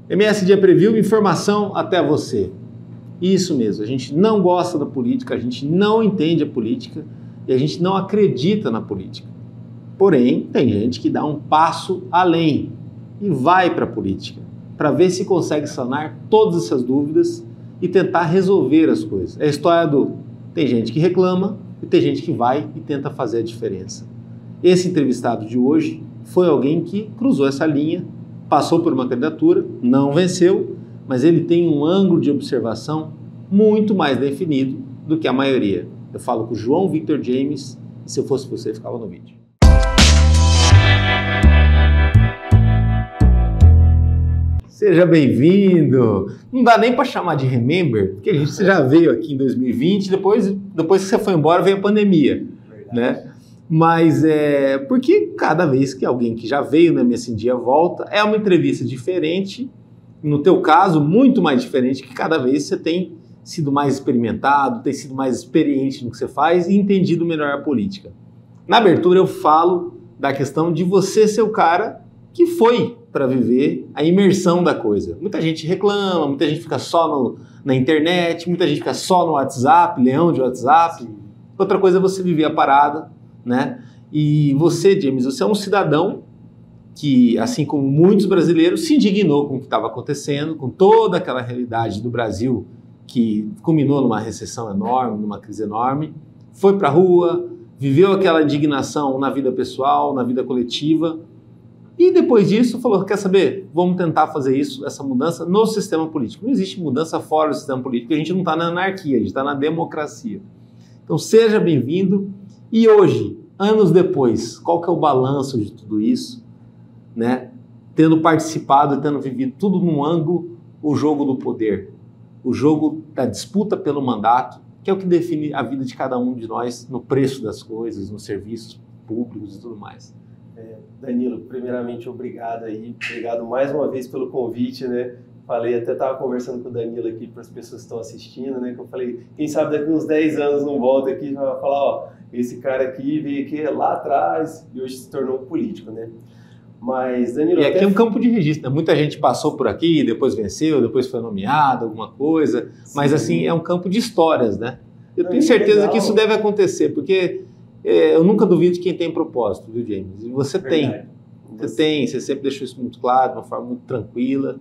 MS Dia Preview, informação até você. Isso mesmo, a gente não gosta da política, a gente não entende a política e a gente não acredita na política. Porém, tem gente que dá um passo além e vai para a política para ver se consegue sanar todas essas dúvidas e tentar resolver as coisas. É a história do tem gente que reclama e tem gente que vai e tenta fazer a diferença. Esse entrevistado de hoje foi alguém que cruzou essa linha, passou por uma candidatura, não venceu, mas ele tem um ângulo de observação muito mais definido do que a maioria. Eu falo com o João Victor James e se eu fosse você, ficava no vídeo. Seja bem-vindo! Não dá nem para chamar de Remember, porque você já veio aqui em 2020, depois que você foi embora veio a pandemia, né? Mas porque cada vez que alguém que já veio no MS Dia volta, é uma entrevista diferente, no teu caso, muito mais diferente, que cada vez você tem sido mais experimentado, tem sido mais experiente no que você faz e entendido melhor a política. Na abertura eu falo da questão de você ser o cara que foi para viver a imersão da coisa. Muita gente reclama, muita gente fica só na internet, muita gente fica só no WhatsApp, leão de WhatsApp. Sim. Outra coisa é você viver a parada, né? E você, James, você é um cidadão que, assim como muitos brasileiros, se indignou com o que estava acontecendo, com toda aquela realidade do Brasil que culminou numa recessão enorme, numa crise enorme, foi para a rua, viveu aquela indignação na vida pessoal, na vida coletiva, e depois disso falou, quer saber, vamos tentar fazer isso, essa mudança no sistema político. Não existe mudança fora do sistema político, a gente não está na anarquia, a gente está na democracia. Então seja bem-vindo. E hoje, anos depois, qual que é o balanço de tudo isso, né? Tendo participado e tendo vivido tudo num ângulo, o jogo do poder, o jogo da disputa pelo mandato, que é o que define a vida de cada um de nós no preço das coisas, nos serviços públicos e tudo mais. Danilo, primeiramente obrigado aí, obrigado mais uma vez pelo convite, né? Falei, até estava conversando com o Danilo aqui para as pessoas que estão assistindo, né? Que eu falei, quem sabe daqui uns 10 anos não volta aqui e vai falar, ó, esse cara aqui veio aqui lá atrás e hoje se tornou político, né? Mas, Danilo... E aqui é um campo de registro, né? Muita gente passou por aqui, depois venceu, depois foi nomeado, alguma coisa, mas assim, é um campo de histórias, né? Eu tenho certeza que isso deve acontecer, porque eu nunca duvido de quem tem propósito, viu, James? E você tem. Você sempre deixou isso muito claro, de uma forma muito tranquila.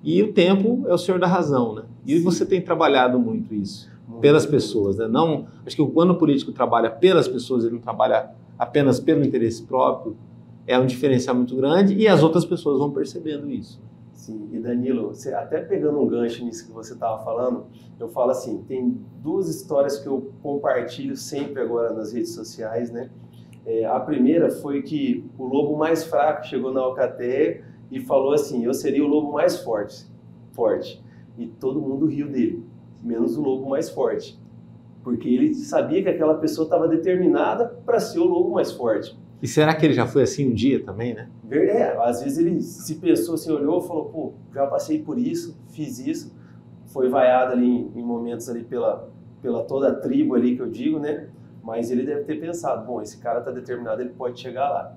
E o tempo é o senhor da razão, né? E você tem trabalhado muito isso, pelas pessoas, né? Não, acho que quando o político trabalha pelas pessoas, ele não trabalha apenas pelo interesse próprio, é um diferencial muito grande e as outras pessoas vão percebendo isso. Sim, e Danilo, você, até pegando um gancho nisso que você estava falando, eu falo assim, tem duas histórias que eu compartilho sempre agora nas redes sociais, né? A primeira foi que o lobo mais fraco chegou na alcateia e falou assim, eu seria o lobo mais forte. E todo mundo riu dele, menos o lobo mais forte. Porque ele sabia que aquela pessoa estava determinada para ser o lobo mais forte. E será que ele já foi assim um dia também, né? Às vezes ele se pensou assim, olhou e falou, pô, já passei por isso, fiz isso. Foi vaiado ali em momentos ali pela toda a tribo ali que eu digo, né? Mas ele deve ter pensado, bom, esse cara está determinado, ele pode chegar lá.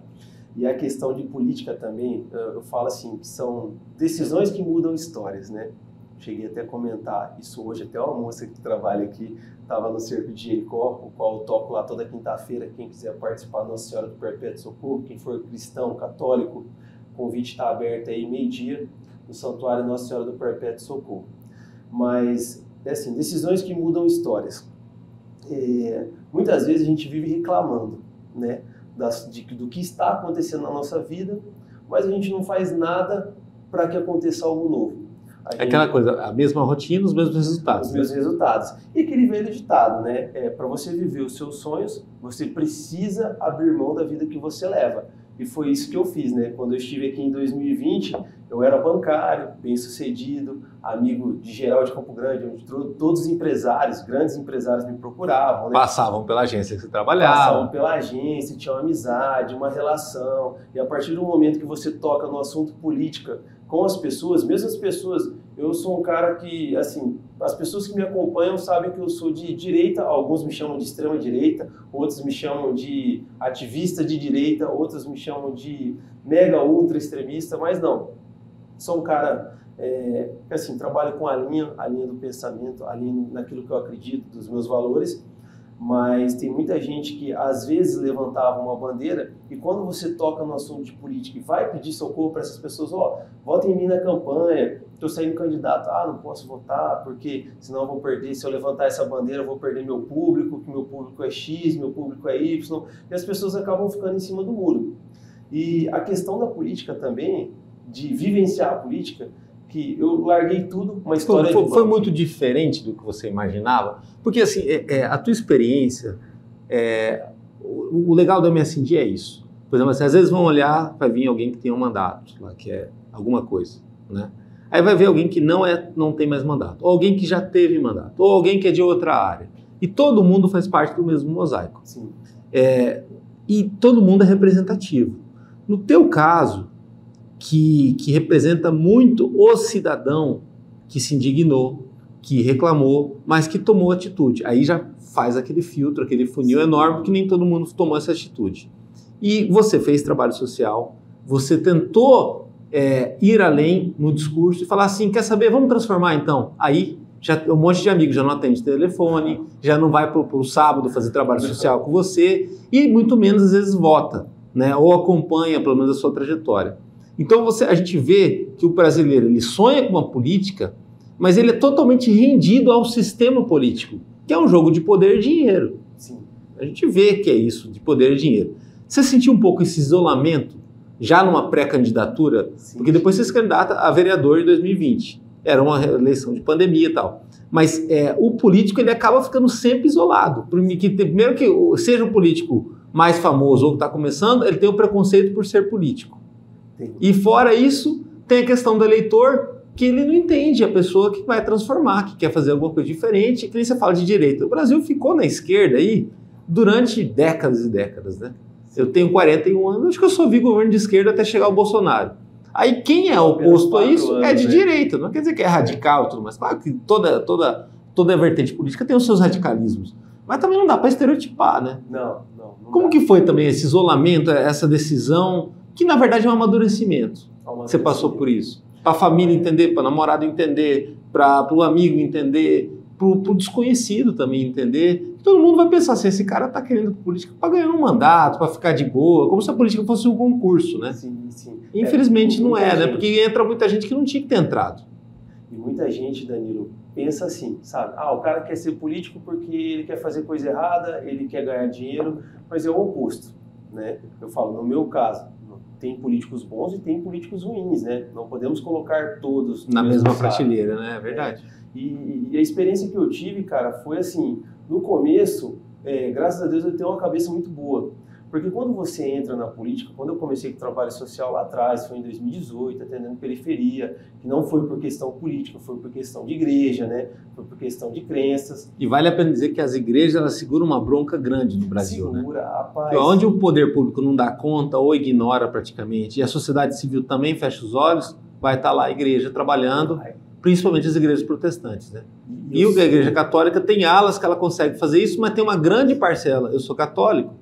E a questão de política também, eu falo assim, que são decisões que mudam histórias, né? Cheguei até a comentar isso hoje, até uma moça que trabalha aqui, estava no Cerco de Jericó, o qual eu toco lá toda quinta-feira, quem quiser participar, Nossa Senhora do Perpétuo Socorro, quem for cristão, católico, o convite está aberto aí, meio-dia, no Santuário Nossa Senhora do Perpétuo Socorro. Mas, assim, decisões que mudam histórias. Muitas vezes a gente vive reclamando, né, do que está acontecendo na nossa vida, mas a gente não faz nada para que aconteça algo novo. Aquela coisa, a mesma rotina, os mesmos resultados. Os mesmos resultados. E aquele velho ditado, né? Para você viver os seus sonhos, você precisa abrir mão da vida que você leva. E foi isso que eu fiz, né? Quando eu estive aqui em 2020, eu era bancário, bem-sucedido, amigo de geral de Campo Grande, onde todos os empresários, grandes empresários me procuravam, né? Passavam pela agência que você trabalhava. Passavam pela agência, tinham uma amizade, uma relação. E a partir do momento que você toca no assunto política com as pessoas, mesmo as pessoas, eu sou um cara que, assim, as pessoas que me acompanham sabem que eu sou de direita, alguns me chamam de extrema direita, outros me chamam de ativista de direita, outros me chamam de mega ultra extremista, mas não, sou um cara Assim, trabalho com a linha do pensamento, a linha naquilo que eu acredito, dos meus valores, mas tem muita gente que às vezes levantava uma bandeira e quando você toca no assunto de política e vai pedir socorro para essas pessoas, votem em mim na campanha, estou saindo candidato, não posso votar porque senão eu vou perder, se eu levantar essa bandeira eu vou perder meu público, que meu público é X, meu público é Y, e as pessoas acabam ficando em cima do muro. E a questão da política também, de vivenciar a política, que eu larguei tudo, uma história foi muito diferente do que você imaginava? Porque, assim, a tua experiência, o legal da MSD é isso. Por exemplo, assim, às vezes vão olhar, vai vir alguém que tem um mandato, lá, que é alguma coisa, né? Aí vai ver alguém que não tem mais mandato, ou alguém que já teve mandato, ou alguém que é de outra área. E todo mundo faz parte do mesmo mosaico. Sim. E todo mundo é representativo. No teu caso, que representa muito o cidadão que se indignou, que reclamou, mas que tomou atitude. Aí já faz aquele filtro, aquele funil enorme, porque nem todo mundo tomou essa atitude. E você fez trabalho social, você tentou ir além no discurso e falar assim, quer saber, vamos transformar então? Aí já um monte de amigos já não atende telefone, já não vai para o sábado fazer trabalho social com você, e muito menos às vezes vota, né? Ou acompanha pelo menos a sua trajetória. Então a gente vê que o brasileiro ele sonha com uma política, mas ele é totalmente rendido ao sistema político, que é um jogo de poder e dinheiro. Sim. A gente vê que é isso, de poder e dinheiro. Você sentiu um pouco esse isolamento já numa pré-candidatura? Sim. Porque depois você se candidata a vereador em 2020. Era uma eleição de pandemia e tal. Mas o político ele acaba ficando sempre isolado. Primeiro que seja o político mais famoso ou que está começando, ele tem o preconceito por ser político. Sim. E fora isso, tem a questão do eleitor, que ele não entende a pessoa que vai transformar, que quer fazer alguma coisa diferente, que nem você fala de direita. O Brasil ficou na esquerda aí durante décadas e décadas, né? Eu tenho 41 anos, acho que eu só vi governo de esquerda até chegar o Bolsonaro. Aí quem é oposto a isso é de direita, não quer dizer que é radical e tudo mais. Claro que toda vertente política tem os seus radicalismos, mas também não dá para estereotipar, né? Não Como dá. que foi também esse isolamento, essa decisão, que na verdade é um amadurecimento? Você passou por isso? Para a família entender, para o namorado entender, para o amigo entender, para o desconhecido também entender. Todo mundo vai pensar assim, esse cara está querendo política para ganhar um mandato, para ficar de boa, como se a política fosse um concurso, né? Sim, sim. Infelizmente não é, né? Porque entra muita gente que não tinha que ter entrado. E muita gente, Danilo, pensa assim, sabe? O cara quer ser político porque ele quer fazer coisa errada, ele quer ganhar dinheiro, mas é o oposto, né? Eu falo, no meu caso, tem políticos bons e tem políticos ruins, né? Não podemos colocar todos na mesma prateleira, né? É verdade. E a experiência que eu tive, cara, foi assim, no começo, graças a Deus eu tenho uma cabeça muito boa. Porque quando você entra na política, quando eu comecei com trabalho social lá atrás, foi em 2018, atendendo periferia, que não foi por questão política, foi por questão de igreja, né? Foi por questão de crenças. E vale a pena dizer que as igrejas elas seguram uma bronca grande no Brasil, Segura, né? Rapaz. Onde o poder público não dá conta ou ignora praticamente, e a sociedade civil também fecha os olhos, vai estar lá a igreja trabalhando, principalmente as igrejas protestantes, né? E a igreja católica tem alas que ela consegue fazer isso, mas tem uma grande parcela, eu sou católico,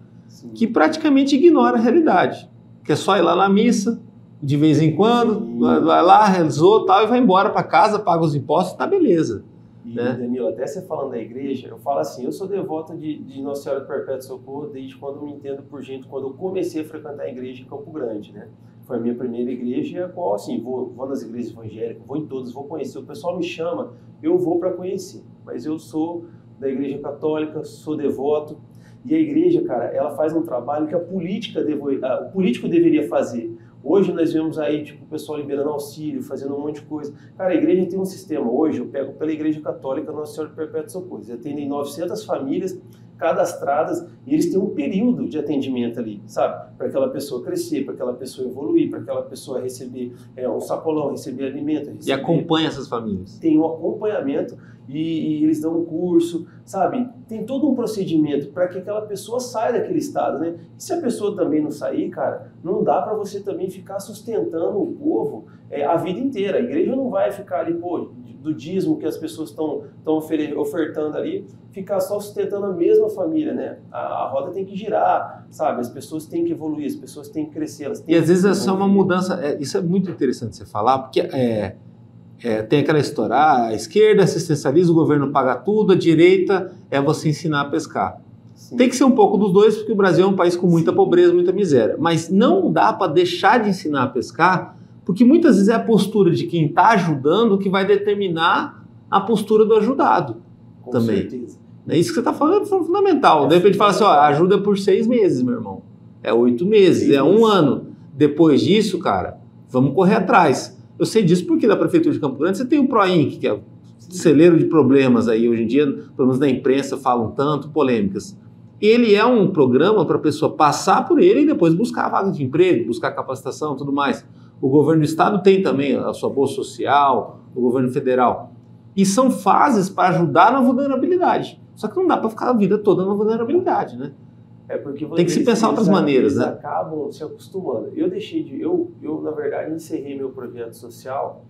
que praticamente ignora a realidade, que é só ir lá na missa, de vez em quando, vai lá, rezou tal, e vai embora para casa, paga os impostos, tá beleza. E, né? Danilo, até você falando da igreja, eu falo assim, eu sou devoto de Nossa Senhora do Perpétuo Socorro desde quando eu me entendo por gente, quando eu comecei a frequentar a igreja em Campo Grande, né? Foi a minha primeira igreja, a qual, assim, vou nas igrejas evangélicas, vou em todas, vou conhecer, o pessoal me chama, eu vou para conhecer, mas eu sou da igreja católica, sou devoto. E a igreja, cara, ela faz um trabalho que o político deveria fazer. Hoje nós vemos aí, tipo, o pessoal liberando auxílio, fazendo um monte de coisa. Cara, a igreja tem um sistema. Hoje eu pego pela Igreja Católica Nossa Senhora do Perpétuo Socorro. Eles atendem 900 famílias cadastradas e eles têm um período de atendimento ali, sabe? Para aquela pessoa crescer, para aquela pessoa evoluir, para aquela pessoa receber um sacolão, receber alimento. E acompanha essas famílias. Tem um acompanhamento e eles dão um curso, sabe? Tem todo um procedimento para que aquela pessoa saia daquele estado, né? E se a pessoa também não sair, cara, não dá para você também ficar sustentando o povo a vida inteira. A igreja não vai ficar ali, pô, do dízimo que as pessoas estão ofertando ali, ficar só sustentando a mesma família, né? A roda tem que girar, sabe? As pessoas têm que evoluir, as pessoas têm que crescer. Elas têm e às vezes é só uma mudança, isso é muito interessante você falar, porque tem aquela história, a esquerda assistencializa, o governo paga tudo, a direita é você ensinar a pescar. Sim. Tem que ser um pouco dos dois, porque o Brasil é um país com muita pobreza, muita miséria. Mas não dá para deixar de ensinar a pescar, porque muitas vezes é a postura de quem está ajudando que vai determinar a postura do ajudado. Com também. Certeza. É isso que você está falando, é fundamental. De repente fala assim, ó, ajuda por 6 meses, meu irmão. É 8 meses, é 1 ano. Depois disso, cara, vamos correr atrás. Eu sei disso porque da Prefeitura de Campo Grande você tem o PROINC, que é o celeiro de problemas aí. Hoje em dia, pelo menos na imprensa, falam tanto, polêmicas. Ele é um programa para a pessoa passar por ele e depois buscar a vaga de emprego, buscar capacitação e tudo mais. O governo do estado tem também a sua bolsa social, o governo federal. E são fases para ajudar na vulnerabilidade. Só que não dá para ficar a vida toda na vulnerabilidade, né? É porque tem que se pensar outras maneiras, né? Eles acabam se acostumando. Eu na verdade, encerrei meu projeto social,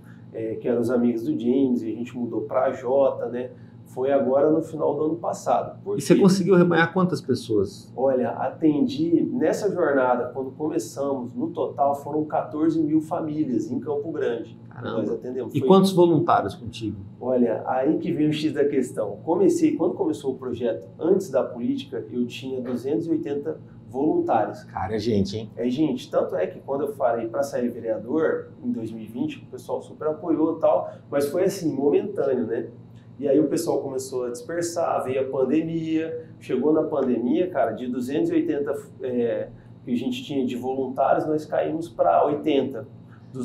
que eram os Amigos do James, e a gente mudou para a Jota, né? Foi agora no final do ano passado. E você conseguiu rebanhar quantas pessoas? Olha, atendi, nessa jornada, quando começamos, no total foram 14 mil famílias em Campo Grande. Caramba. Nós atendemos. E quantos voluntários contigo? Olha, aí que vem o X da questão. Quando começou o projeto, antes da política, eu tinha 280 voluntários. Cara, é gente, hein? É gente. Tanto é que quando eu falei para sair vereador, em 2020, o pessoal super apoiou e tal, mas foi assim, momentâneo, né? E aí o pessoal começou a dispersar, veio a pandemia, chegou na pandemia, cara, de 280 que a gente tinha de voluntários, nós caímos para 80.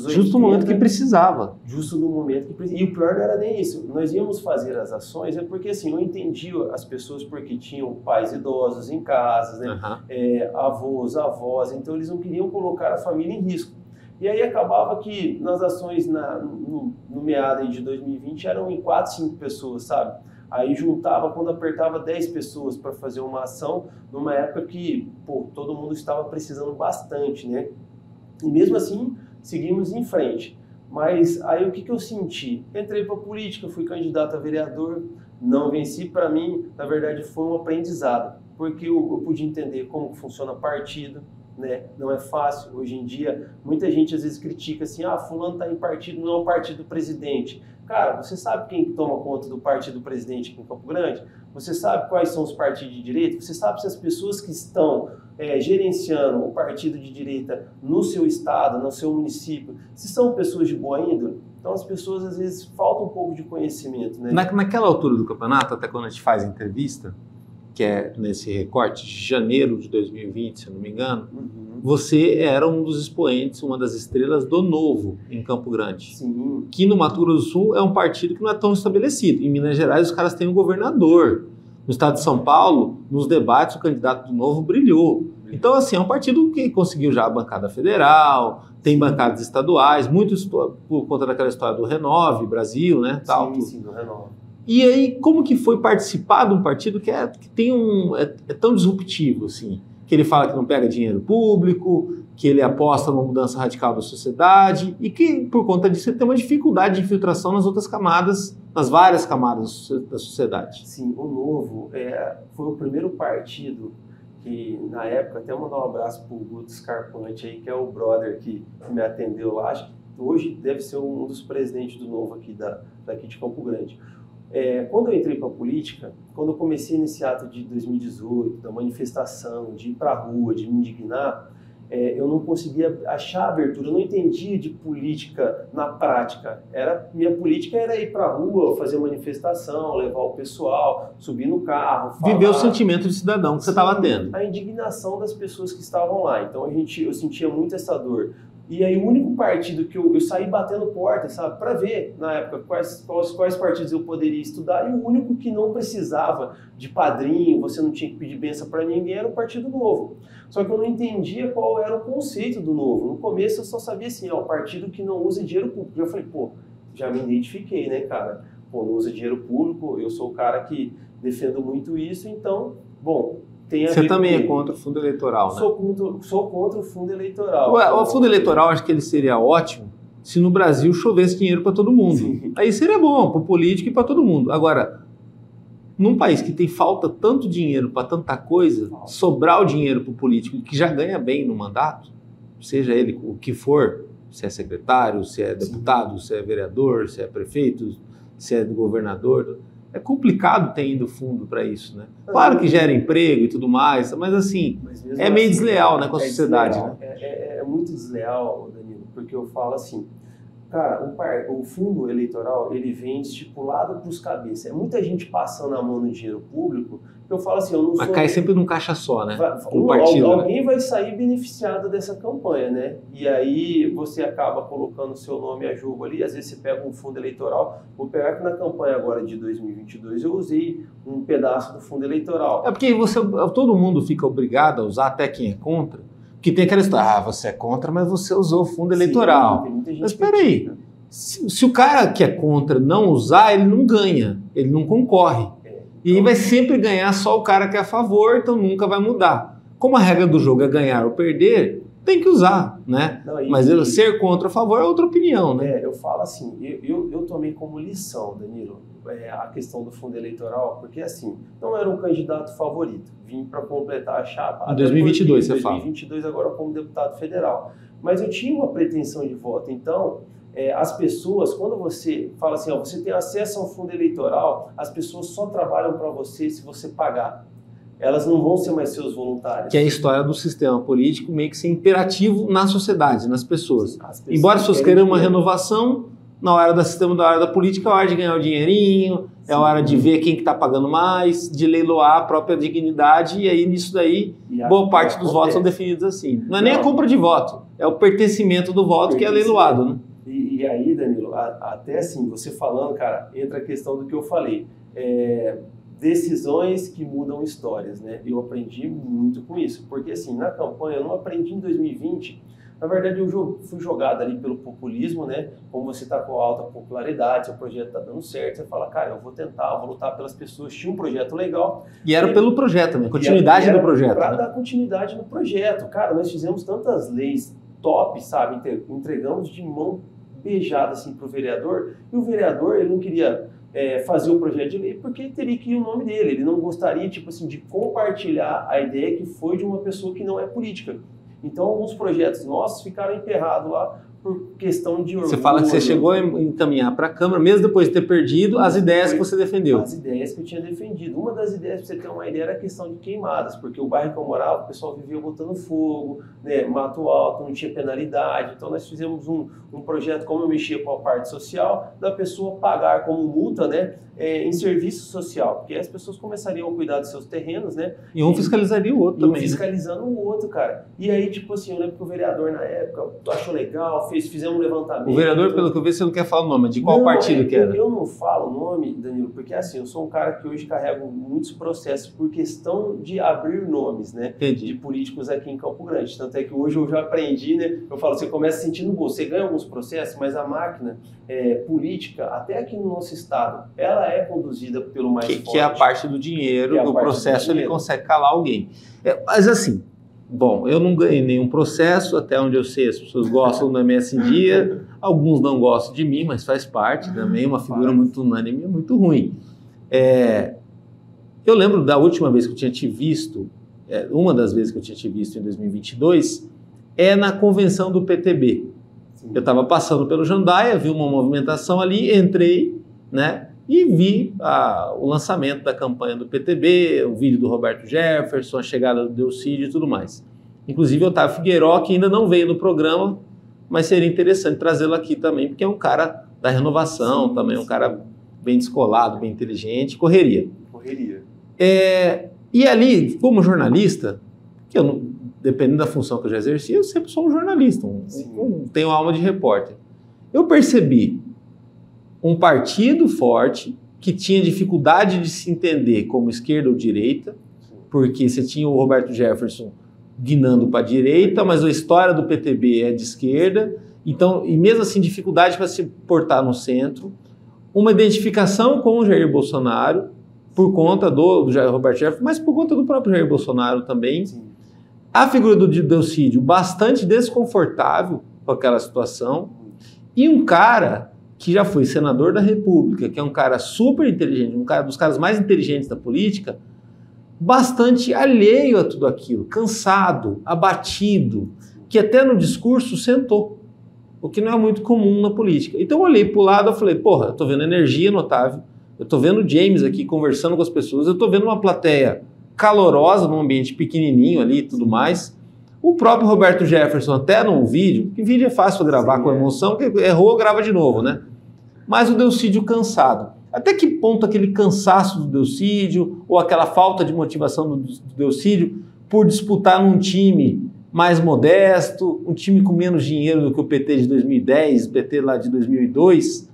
Justo no momento que precisava. Justo no momento que precisava. E o pior não era nem isso. Nós íamos fazer as ações, porque assim, eu entendia as pessoas porque tinham pais idosos em casa, né? Avós, avós, então eles não queriam colocar a família em risco. E aí acabava que nas ações no meado de 2020 eram em 4, 5 pessoas, sabe? Aí juntava, quando apertava 10 pessoas para fazer uma ação, numa época que, todo mundo estava precisando bastante, né? E mesmo assim, seguimos em frente. Mas aí o que eu senti? Entrei para a política, fui candidato a vereador, não venci. Para mim, na verdade, foi um aprendizado, porque eu pude entender como funciona partido, né? Não é fácil. Hoje em dia, muita gente às vezes critica assim, fulano está em partido, não é o partido do presidente. Cara, você sabe quem toma conta do partido do presidente aqui em Campo Grande? Você sabe quais são os partidos de direita? Você sabe se as pessoas que estão gerenciando o partido de direita no seu estado, no seu município, se são pessoas de boa índole? Então as pessoas às vezes faltam um pouco de conhecimento, né? Naquela altura do campeonato, até quando a gente faz a entrevista, que é nesse recorte de janeiro de 2020, se eu não me engano, você era um dos expoentes, uma das estrelas do Novo em Campo Grande. Sim. Que no Mato Grosso do Sul é um partido que não é tão estabelecido. Em Minas Gerais os caras têm um governador. No estado de São Paulo, nos debates, o candidato do Novo brilhou. Então, assim, é um partido que conseguiu já a bancada federal, tem bancadas estaduais, muito por conta daquela história do Renove Brasil, né? Tal, sim, do Renove. E aí, como que foi participar de um partido que tem é tão disruptivo, assim? Que ele fala que não pega dinheiro público, que ele aposta numa mudança radical da sociedade e que, por conta disso, ele tem uma dificuldade de infiltração nas outras camadas, nas várias camadas da sociedade. Sim, o Novo foi o primeiro partido que, na época, até mandar um abraço para o Guto Scarpante aí, que é o brother que me atendeu lá, acho que hoje deve ser um dos presidentes do Novo aqui daqui de Campo Grande. Quando eu entrei para a política, quando eu comecei nesse ato de 2018, da manifestação, de ir para a rua, de me indignar, eu não conseguia achar abertura, eu não entendia de política na prática. Minha política era ir para a rua, fazer manifestação, levar o pessoal, subir no carro, falar. Viver o sentimento de cidadão que você estava tendo. A indignação das pessoas que estavam lá. Então eu sentia muito essa dor. E aí o único partido que eu saí batendo porta, sabe, para ver na época quais partidos eu poderia estudar, e o único que não precisava de padrinho, você não tinha que pedir bênção para ninguém, era o Partido Novo. Só que eu não entendia qual era o conceito do Novo. No começo eu só sabia assim, o partido que não usa dinheiro público. Eu falei, já me identifiquei, né, cara? Não usa dinheiro público, eu sou o cara que defendo muito isso, então, Você também é contra o fundo eleitoral, né? Sou contra o fundo eleitoral. O fundo eleitoral, acho que ele seria ótimo se no Brasil chovesse dinheiro para todo mundo. Sim. Aí seria bom para o político e para todo mundo. Agora, num país que tem falta tanto dinheiro para tanta coisa, sobrar o dinheiro para o político que já ganha bem no mandato, seja ele o que for, se é secretário, se é deputado, se é vereador, se é prefeito, se é governador. É complicado ter indo fundo para isso, né? Claro que gera emprego e tudo mais, mas assim, é meio desleal, né, com a sociedade. Desleal, né? É muito desleal, Danilo, porque eu falo assim, cara, o fundo eleitoral, ele vem estipulado para os cabeças. É muita gente passando a mão no dinheiro público, que eu falo assim, eu não sou... Mas cai sempre num caixa só, né? Alguém vai sair beneficiado dessa campanha, né? E aí você acaba colocando o seu nome a jogo ali, às vezes você pega um fundo eleitoral. O pior é que na campanha agora de 2022 eu usei um pedaço do fundo eleitoral. É porque todo mundo fica obrigado a usar, até quem é contra, que tem aquela história, você é contra, mas você usou o fundo eleitoral. Tem muita gente. Mas espera aí, se o cara que é contra não usar, ele não ganha, ele não concorre. E aí vai sempre ganhar só o cara que é a favor, então nunca vai mudar. Como a regra do jogo é ganhar ou perder, tem que usar, né? Mas ser contra ou a favor é outra opinião, né? Eu falo assim, eu tomei como lição, Danilo, a questão do fundo eleitoral, porque assim, não era um candidato favorito, vim para completar a chapa. Em 2022 você fala. Em 2022 agora como deputado federal. Mas eu tinha uma pretensão de voto, então... as pessoas, quando você fala assim, ó, você tem acesso ao fundo eleitoral, as pessoas só trabalham para você se você pagar. Elas não vão ser mais seus voluntários. Que é a história do sistema político meio que ser imperativo na sociedade, nas pessoas. Embora as pessoas queiram uma renovação, na hora do sistema, da hora da política, é a hora de ganhar o dinheirinho, é a hora de ver quem que está pagando mais, de leiloar a própria dignidade, e aí nisso daí, boa parte dos votos são definidos assim. Não é nem a compra de voto, é o pertencimento do voto que é leiloado, né? E aí, Danilo, até assim, você falando, cara, entra a questão do que eu falei. Decisões que mudam histórias, né? Eu aprendi muito com isso. Porque, assim, na campanha, eu não aprendi em 2020. Na verdade, eu fui jogado ali pelo populismo, né? Como você está com alta popularidade, seu projeto está dando certo, você fala, cara, eu vou tentar, eu vou lutar pelas pessoas. Tinha um projeto legal. E era pelo projeto, né? Continuidade do projeto. Para dar continuidade no projeto. Cara, nós fizemos tantas leis top, sabe? Entregamos de mão beijada assim para o vereador, e o vereador ele não queria fazer o projeto de lei porque teria que ir o nome dele, ele não gostaria tipo assim de compartilhar a ideia que foi de uma pessoa que não é política. Então alguns projetos nossos ficaram emperrados lá por questão de orgulho. Você fala que você chegou a encaminhar para a Câmara, mesmo depois de ter perdido, as ideias que você defendeu. As ideias que eu tinha defendido. Uma das ideias, para você ter uma ideia, era a questão de queimadas, porque o bairro que eu morava, o pessoal vivia botando fogo, né, mato alto, não tinha penalidade. Então nós fizemos um projeto, como eu mexia com a parte social, da pessoa pagar como multa, né, em serviço social, porque as pessoas começariam a cuidar dos seus terrenos, né? E um fiscalizaria o outro também. Fiscalizando o outro, cara. E aí, tipo assim, eu lembro que o vereador na época achou legal, fizemos um levantamento. O vereador, pelo que eu vi, você não quer falar o nome, de qual partido que era? Eu não falo o nome, Danilo, porque assim, eu sou um cara que hoje carrego muitos processos por questão de abrir nomes, né? Entendi. De políticos aqui em Campo Grande. Tanto é que hoje eu já aprendi, né? Eu falo, você começa sentindo gosto, você ganha alguns processos, mas a máquina política, até aqui no nosso estado, ela é conduzida pelo mais forte. Que é a parte do dinheiro, do processo, ele consegue calar alguém. Mas assim, bom, eu não ganhei nenhum processo, até onde eu sei, as pessoas gostam da MS em Dia, alguns não gostam de mim, mas faz parte também, uma figura muito unânime, muito ruim. Eu lembro da última vez que eu tinha te visto, uma das vezes que eu tinha te visto em 2022, na convenção do PTB. Sim. Eu estava passando pelo Jandaia, vi uma movimentação ali, entrei, né, e vi o lançamento da campanha do PTB, o vídeo do Roberto Jefferson, a chegada do Delcídio e tudo mais. Inclusive o Otávio Figueiró, que ainda não veio no programa, mas seria interessante trazê-lo aqui também, porque é um cara da renovação, sim, também um cara bem descolado, bem inteligente, correria. E ali, como jornalista, que eu não, dependendo da função que eu já exerci, eu sempre sou um jornalista, tenho alma de repórter. Eu percebi um partido forte que tinha dificuldade de se entender como esquerda ou direita, porque você tinha o Roberto Jefferson guinando para a direita, mas a história do PTB é de esquerda, então, e mesmo assim dificuldade para se portar no centro, uma identificação com o Jair Bolsonaro, por conta do Jair Roberto Jefferson, mas por conta do próprio Jair Bolsonaro também. Sim. A figura do Delcídio bastante desconfortável com aquela situação, e um cara que já foi senador da República, que é um cara super inteligente, um dos caras mais inteligentes da política, bastante alheio a tudo aquilo, cansado, abatido, que até no discurso sentou. o que não é muito comum na política. Então eu olhei para o lado e falei, porra, eu estou vendo energia no Otávio, eu estou vendo o James aqui conversando com as pessoas, eu estou vendo uma plateia calorosa, num ambiente pequenininho ali e tudo mais. O próprio Roberto Jefferson, até num vídeo, que vídeo é fácil gravar com emoção, que errou, grava de novo, né? Mas o Delcídio cansado. Até que ponto aquele cansaço do Delcídio, ou aquela falta de motivação do Delcídio por disputar num time mais modesto, um time com menos dinheiro do que o PT de 2010, o PT lá de 2002,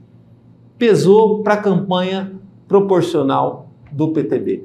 pesou para a campanha proporcional do PTB?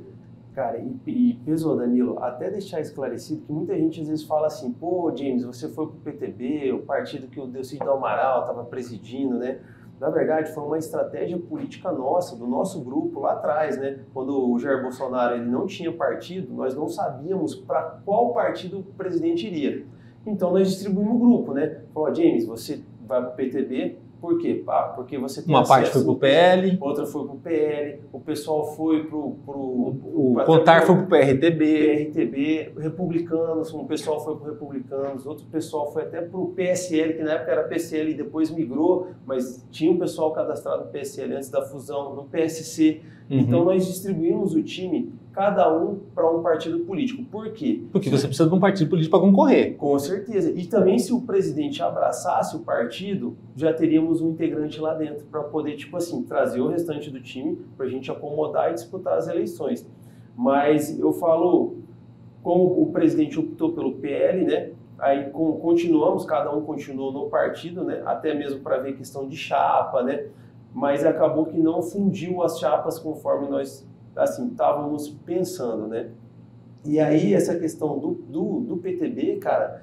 Cara, e pesou, Danilo, até deixar esclarecido que muita gente às vezes fala assim, pô, James, você foi pro PTB, o partido que o Delcídio do Amaral estava presidindo, né? Na verdade, foi uma estratégia política nossa, do nosso grupo lá atrás, né? Quando o Jair Bolsonaro ele não tinha partido, nós não sabíamos para qual partido o presidente iria. Então nós distribuímos o grupo, né? Falou, James, você vai pro PTB, por quê? Porque você tem uma parte foi pro PL, outra foi pro PL, o pessoal foi o Contar foi pro PRTB, republicanos, um pessoal foi pro republicanos, outro pessoal foi até pro PSL, que na época era PCL e depois migrou, mas tinha um pessoal cadastrado no PSL antes da fusão, no PSC. Então nós distribuímos o time, cada um para um partido político. Por quê? Porque você precisa de um partido político para concorrer. Com certeza. E também se o presidente abraçasse o partido, já teríamos um integrante lá dentro para poder, tipo assim, trazer o restante do time para a gente acomodar e disputar as eleições. Mas eu falo, como o presidente optou pelo PL, né? Aí continuamos, cada um continuou no partido, né? Até mesmo para ver questão de chapa, né? Mas acabou que não fundiu as chapas conforme nós assim estávamos pensando, né? E aí essa questão do PTB, cara,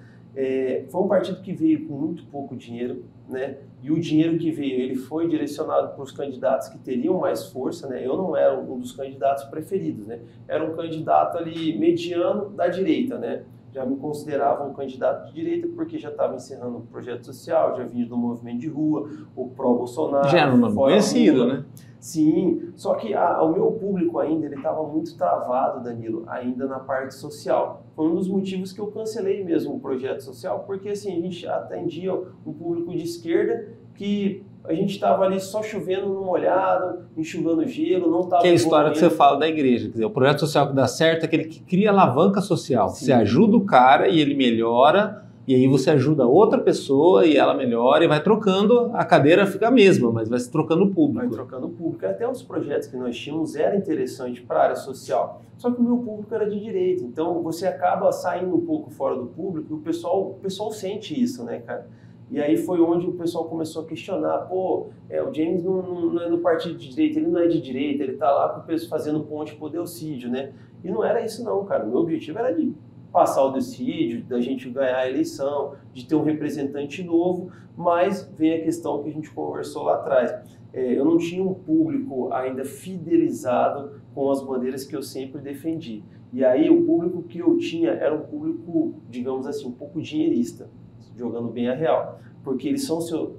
foi um partido que veio com muito pouco dinheiro, né? E o dinheiro que veio, ele foi direcionado para os candidatos que teriam mais força, né? Eu não era um dos candidatos preferidos, né? Era um candidato ali mediano da direita, né? Já me considerava um candidato de direita porque já estava encerrando um projeto social, já vinha do movimento de rua, o pró-Bolsonaro. Já era um nome conhecido, né? Sim, só que o meu público ainda, ele estava muito travado, Danilo, ainda na parte social. Foi um dos motivos que eu cancelei mesmo o projeto social, porque assim, a gente atendia um público de esquerda que a gente estava ali só chovendo no molhado, enxugando gelo, não estava... Que é a história que você fala da igreja, quer dizer, o projeto social que dá certo é aquele que cria alavanca social. Sim. Você ajuda o cara e ele melhora, e aí você ajuda outra pessoa e ela melhora e vai trocando, a cadeira fica a mesma, mas vai se trocando o público. Vai trocando o público. Até os projetos que nós tínhamos eram interessantes para a área social, só que o meu público era de direita, então você acaba saindo um pouco fora do público e o pessoal sente isso, né, cara? E aí foi onde o pessoal começou a questionar, pô, o James não é do partido de direita, ele não é de direita, ele tá lá com o pessoal fazendo ponte pro Delcídio, né? E não era isso não, cara, o meu objetivo era de passar o Delcídio, da gente ganhar a eleição, de ter um representante novo, mas vem a questão que a gente conversou lá atrás. Eu não tinha um público ainda fidelizado com as bandeiras que eu sempre defendi. E aí o público que eu tinha era um público, digamos assim, um pouco dinheirista, jogando bem a real. Porque eles são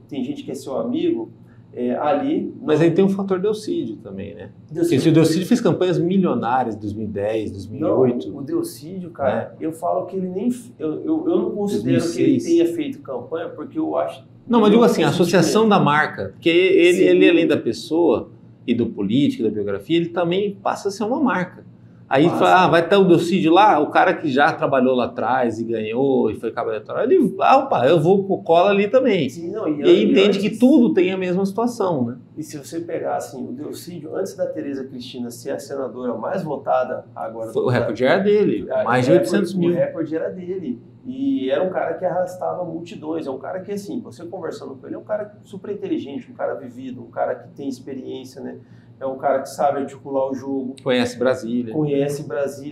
tem gente que é seu amigo ali... Mas aí tem um fator Delcídio também, né? Porque o Delcídio fez campanhas milionárias em 2010, 2008. Não, o Delcídio, cara, eu falo que ele nem... Eu não considero 2006. Que ele tenha feito campanha, porque eu acho... Não, mas digo assim, a associação da marca. Porque ele além da pessoa e do político, da biografia, ele também passa a ser uma marca. Aí fala, vai ter o Delcídio lá, o cara que já trabalhou lá atrás e ganhou e foi cabo eleitoral, ele, eu vou pro cola ali também. Sim, não, e aí entende que tudo tem a mesma situação, né? E se você pegar assim, o Delcídio, antes da Tereza Cristina ser a senadora mais votada agora... O recorde era dele, mais de 800 mil. O recorde era dele. E era um cara que arrastava multidões, é um cara que assim, você conversando com ele, é um cara super inteligente, um cara vivido, um cara que tem experiência, né? É um cara que sabe articular o jogo. Conhece Brasília.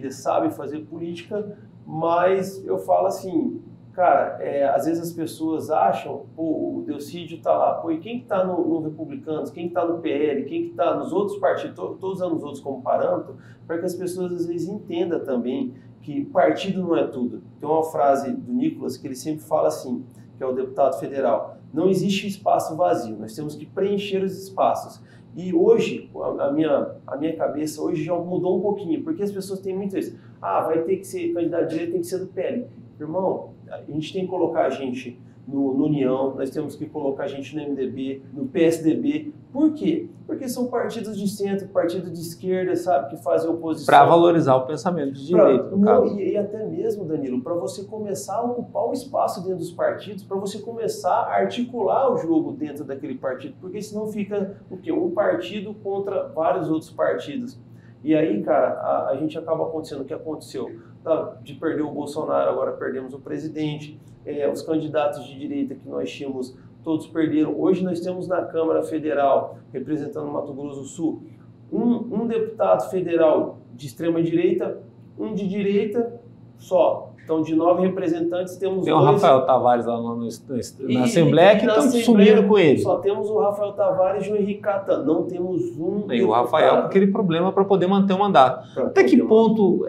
Sabe fazer política, mas eu falo assim, cara, às vezes as pessoas acham, pô, o Delcídio tá lá, pô, e quem que tá no Republicanos, quem que tá no PL, quem que tá nos outros partidos, tô usando os outros como parâmetro, para que as pessoas às vezes entendam também que partido não é tudo. Tem uma frase do Nicolas que ele sempre fala assim, que é o deputado federal, não existe espaço vazio, nós temos que preencher os espaços. E hoje, a minha cabeça hoje já mudou um pouquinho, porque as pessoas têm muito isso. Vai ter que ser candidato de direita, tem que ser do PL. Irmão, a gente tem que colocar a gente no União, nós temos que colocar gente no MDB, no PSDB. Por quê? Porque são partidos de centro, partidos de esquerda, sabe, que fazem oposição. Para valorizar o pensamento de direita, no caso. E até mesmo, Danilo, para você começar a ocupar o espaço dentro dos partidos, para você começar a articular o jogo dentro daquele partido, porque senão fica o quê? Um partido contra vários outros partidos. E aí, cara, a gente acaba acontecendo o que aconteceu. Tá? De perder o Bolsonaro, agora perdemos o presidente. Os candidatos de direita que nós tínhamos, todos perderam. Hoje nós temos na Câmara Federal, representando o Mato Grosso do Sul, um deputado federal de extrema direita, um de direita só. Então, de 9 representantes, temos Tem 2... o Rafael Tavares lá na Assembleia, que estão sumindo com ele. Só temos o Rafael Tavares e o Henrique Catan. Não temos um... E o Rafael com aquele problema para poder manter o mandato. Até que ponto...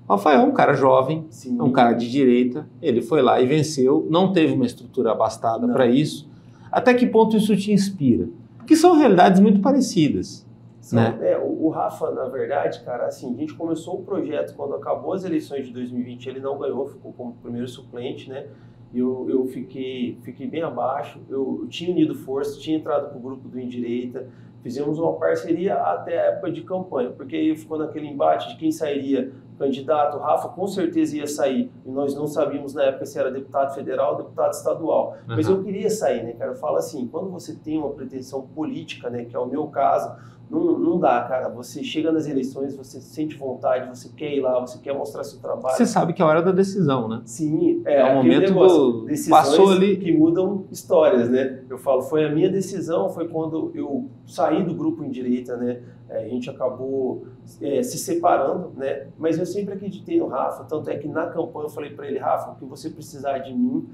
O Rafael é um cara jovem, Sim. É um cara de direita, ele foi lá e venceu, não teve uma estrutura abastada para isso. Até que ponto isso te inspira? Porque são realidades muito parecidas. Né? O Rafa, na verdade, cara, assim, a gente começou o projeto quando acabou as eleições de 2020, ele não ganhou, ficou como primeiro suplente, né? Eu fiquei bem abaixo, eu tinha unido força, tinha entrado para o grupo do Indireita, fizemos uma parceria até a época de campanha, porque aí ficou naquele embate de quem sairia candidato. O Rafa com certeza ia sair, e nós não sabíamos na época se era deputado federal ou deputado estadual. Mas eu queria sair, né, cara? Eu falo assim, quando você tem uma pretensão política, né, que é o meu caso, não dá, cara. Você chega nas eleições, você sente vontade, você quer ir lá, você quer mostrar seu trabalho. Você sabe que é a hora da decisão, né? Sim, é o momento do passou ali que mudam histórias, né? Eu falo, foi a minha decisão, foi quando eu saí do grupo Indireita, né? A gente acabou se separando, né? Mas eu sempre acreditei no Rafa, tanto é que na campanha eu falei para ele, Rafa, o que você precisar de mim,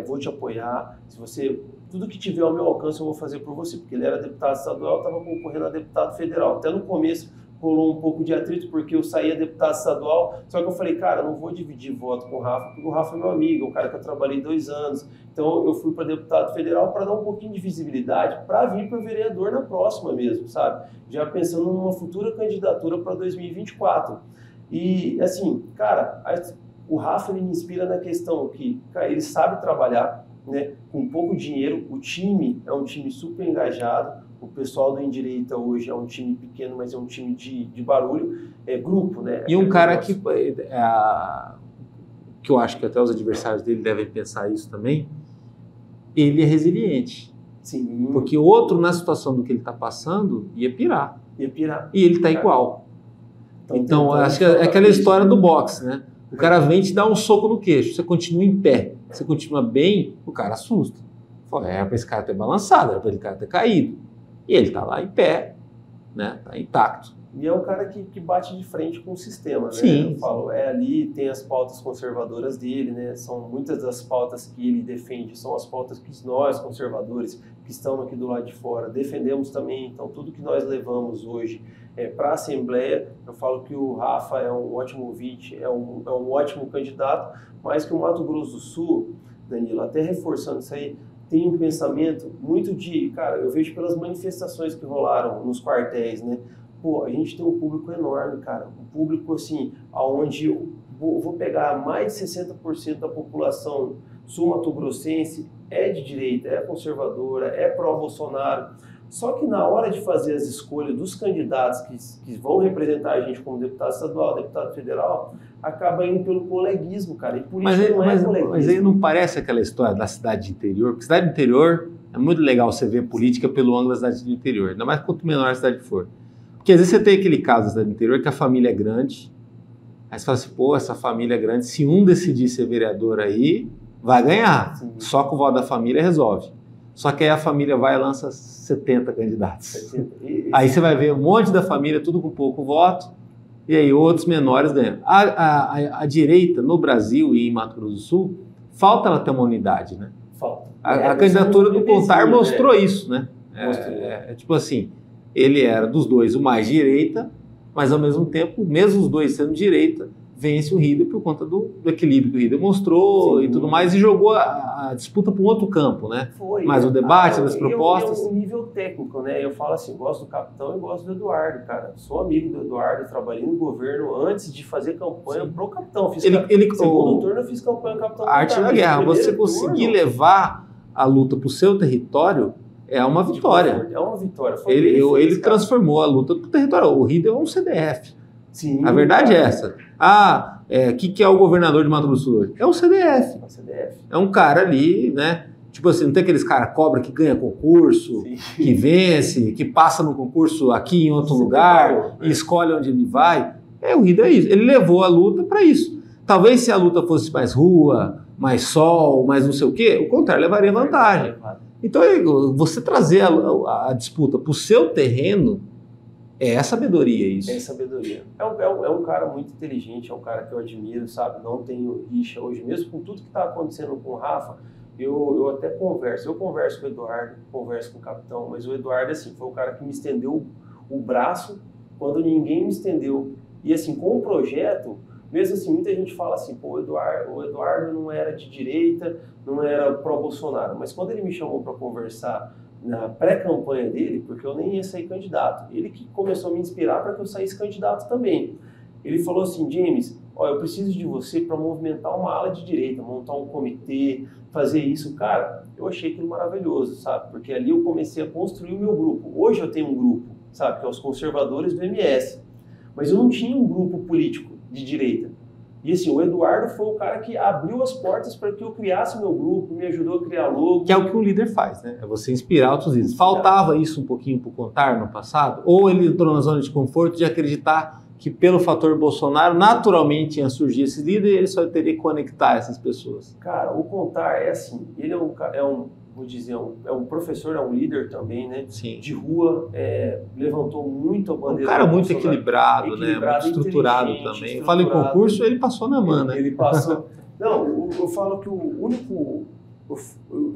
vou te apoiar. Se você, tudo que tiver ao meu alcance eu vou fazer por você, porque ele era deputado estadual, estava concorrendo a deputado federal. Até no começo rolou um pouco de atrito, porque eu saía deputado estadual, só que eu falei, cara, eu não vou dividir voto com o Rafa, porque o Rafa é meu amigo, é um cara que eu trabalhei 2 anos. Então eu fui para deputado federal para dar um pouquinho de visibilidade, para vir para vereador na próxima mesmo, sabe? Já pensando numa futura candidatura para 2024. E assim, cara, o Rafa ele me inspira na questão que, cara, ele sabe trabalhar, né? Com pouco dinheiro, o time é um time super engajado. O pessoal do Indireita hoje é um time pequeno, mas é um time de barulho, grupo, né? E um cara que eu acho que até os adversários dele devem pensar isso também, ele é resiliente. Sim. Porque o outro, na situação do que ele está passando, ia pirar. E ele está igual. Então acho que é aquela história do boxe, né? O cara vem te dar um soco no queixo, você continua em pé, você continua bem, o cara assusta. Fala, para esse cara ter balançado, era para esse cara ter caído. E ele está lá em pé, né? Está intacto. E é um cara que bate de frente com o sistema, né? Sim. Eu falo, ali tem as pautas conservadoras dele, né? São muitas das pautas que ele defende, são as pautas que nós, conservadores, que estamos aqui do lado de fora, defendemos também. Então, tudo que nós levamos hoje para a Assembleia, eu falo que o Rafa é um ótimo ouvinte, é um ótimo candidato, mas que o Mato Grosso do Sul, Danilo, até reforçando isso aí, tem um pensamento muito cara, eu vejo pelas manifestações que rolaram nos quartéis, né? Pô, a gente tem um público enorme, cara. Um público, assim, onde eu vou pegar mais de 60% da população sul-mato-grossense é de direita, é conservadora, é pró-Bolsonaro. Só que na hora de fazer as escolhas dos candidatos que vão representar a gente como deputado estadual, deputado federal, acaba indo pelo coleguismo, cara. E política não é coleguismo. Mas aí não parece aquela história da cidade de interior? Porque cidade de interior é muito legal você ver política pelo ângulo da cidade de interior, ainda mais quanto menor a cidade for. Porque às vezes você tem aquele caso da cidade do interior que a família é grande, aí você fala assim, pô, essa família é grande, se um decidir ser vereador aí, vai ganhar. Sim. Só que o voto da família resolve. Só que aí a família vai e lança 70 candidatos. Aí você vai ver um monte da família, tudo com pouco voto, e aí outros menores ganham. A direita no Brasil e em Mato Grosso do Sul, falta ela ter uma unidade, né? Falta. A candidatura do Contar mostrou isso, né? Tipo assim, ele era dos dois o mais direita, mas ao mesmo tempo, mesmo os dois sendo direita, vence o Rieder por conta do equilíbrio que o Rieder mostrou. Sim, e tudo mais, e jogou a disputa para um outro campo, né? Foi. Mas o debate das propostas... É um nível técnico, né? Eu falo assim, gosto do capitão e gosto do Eduardo, cara. Sou amigo do Eduardo, trabalhei no governo antes de fazer campanha pro capitão. Segundo turno eu fiz campanha pro capitão. A arte da guerra, você conseguir levar a luta para o seu território é uma vitória. É uma vitória. Ele transformou a luta para o território. O Rieder é um CDF. Sim, a verdade é essa. Que é o governador de Mato Grosso do Sul? É um CDF. É um cara ali, né? Tipo assim, não tem aqueles caras cobra que ganha concurso, sim, que vence, que passa no concurso aqui em outro lugar, e escolhe onde ele vai. O Rieder é isso. Ele levou a luta para isso. Talvez se a luta fosse mais rua, mais sol, mais não sei o quê, o contrário levaria vantagem. Então, você trazer a disputa para o seu terreno é sabedoria isso. É sabedoria. É um cara muito inteligente, é um cara que eu admiro, sabe? Não tenho rixa hoje, mesmo com tudo que está acontecendo com o Rafa, eu até converso. Eu converso com o Eduardo, converso com o capitão, mas o Eduardo, assim, foi o cara que me estendeu o braço quando ninguém me estendeu. E, assim, com o projeto, mesmo assim, muita gente fala assim, pô, o Eduardo não era de direita, não era pró-Bolsonaro, mas quando ele me chamou para conversar na pré-campanha dele, porque eu nem ia sair candidato, ele que começou a me inspirar para que eu saísse candidato também. Ele falou assim, James, eu preciso de você para movimentar uma ala de direita, montar um comitê, fazer isso. Cara, eu achei aquilo maravilhoso, sabe? Porque ali eu comecei a construir o meu grupo. Hoje eu tenho um grupo, sabe? Que é os conservadores do MS. Mas eu não tinha um grupo político de direita. E assim, o Eduardo foi o cara que abriu as portas para que eu criasse o meu grupo, me ajudou a criar logo. Que é o que um líder faz, né? É você inspirar outros líderes. Faltava isso um pouquinho para o Contar no passado? Ou ele entrou na zona de conforto de acreditar que pelo fator Bolsonaro, naturalmente ia surgir esse líder e ele só teria que conectar essas pessoas? Cara, o Contar é assim, ele vou dizer, é um professor, é um líder também, né? Sim. De rua, levantou muito a bandeira. Um cara muito equilibrado, né? Muito estruturado também. Eu falo em concurso, ele passou na mão, né? Ele passou. Não, eu falo que o único...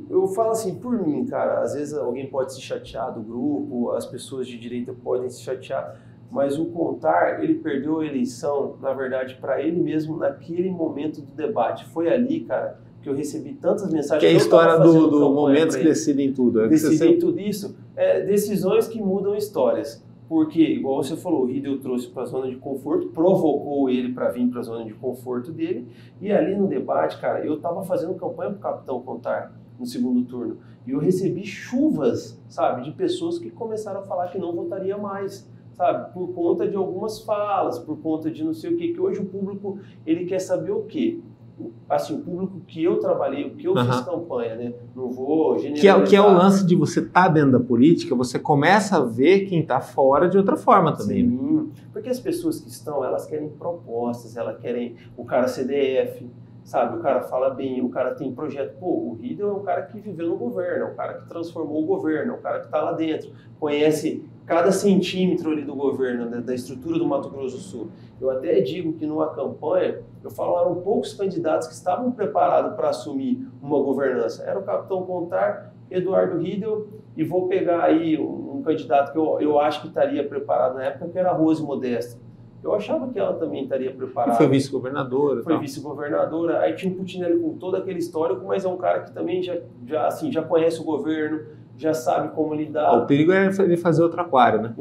Eu falo assim, por mim, cara, às vezes alguém pode se chatear do grupo, as pessoas de direita podem se chatear, mas o Contar, ele perdeu a eleição, na verdade, para ele mesmo naquele momento do debate. Foi ali, cara, que eu recebi tantas mensagens. Que é a história do momentos que decidem tudo. Decidem tudo isso. Decisões que mudam histórias. Porque, igual você falou, o Rieder trouxe para a zona de conforto, provocou ele para vir para a zona de conforto dele. E ali no debate, cara, eu estava fazendo campanha para o Capitão Contar no segundo turno. E eu recebi chuvas, sabe, de pessoas que começaram a falar que não votaria mais. Sabe, por conta de algumas falas, por conta de não sei o quê, que hoje o público, ele quer saber o quê? Assim, o público que eu trabalhei, o que eu fiz campanha, né? Não vou generalizar. Que é o lance de você estar dentro da política, você começa a ver quem está fora de outra forma também. Sim, né? Porque as pessoas que estão, elas querem propostas, elas querem o cara CDF, sabe? O cara fala bem, o cara tem projeto. Pô, o Rieder é um cara que viveu no governo, é um cara que transformou o governo, é um cara que está lá dentro, conhece cada centímetro ali do governo, né, da estrutura do Mato Grosso do Sul. Eu até digo que numa campanha, eu falo, eram poucos candidatos que estavam preparados para assumir uma governança. Era o Capitão Contar, Eduardo Rieder, e vou pegar aí um candidato que eu acho que estaria preparado na época, que era a Rose Modesto. Eu achava que ela também estaria preparada. E foi vice-governadora. Foi vice-governadora. Aí tinha o Putinelli com todo aquele histórico, mas é um cara que também já conhece o governo, já sabe como lidar. O perigo é ele fazer outro aquário, né?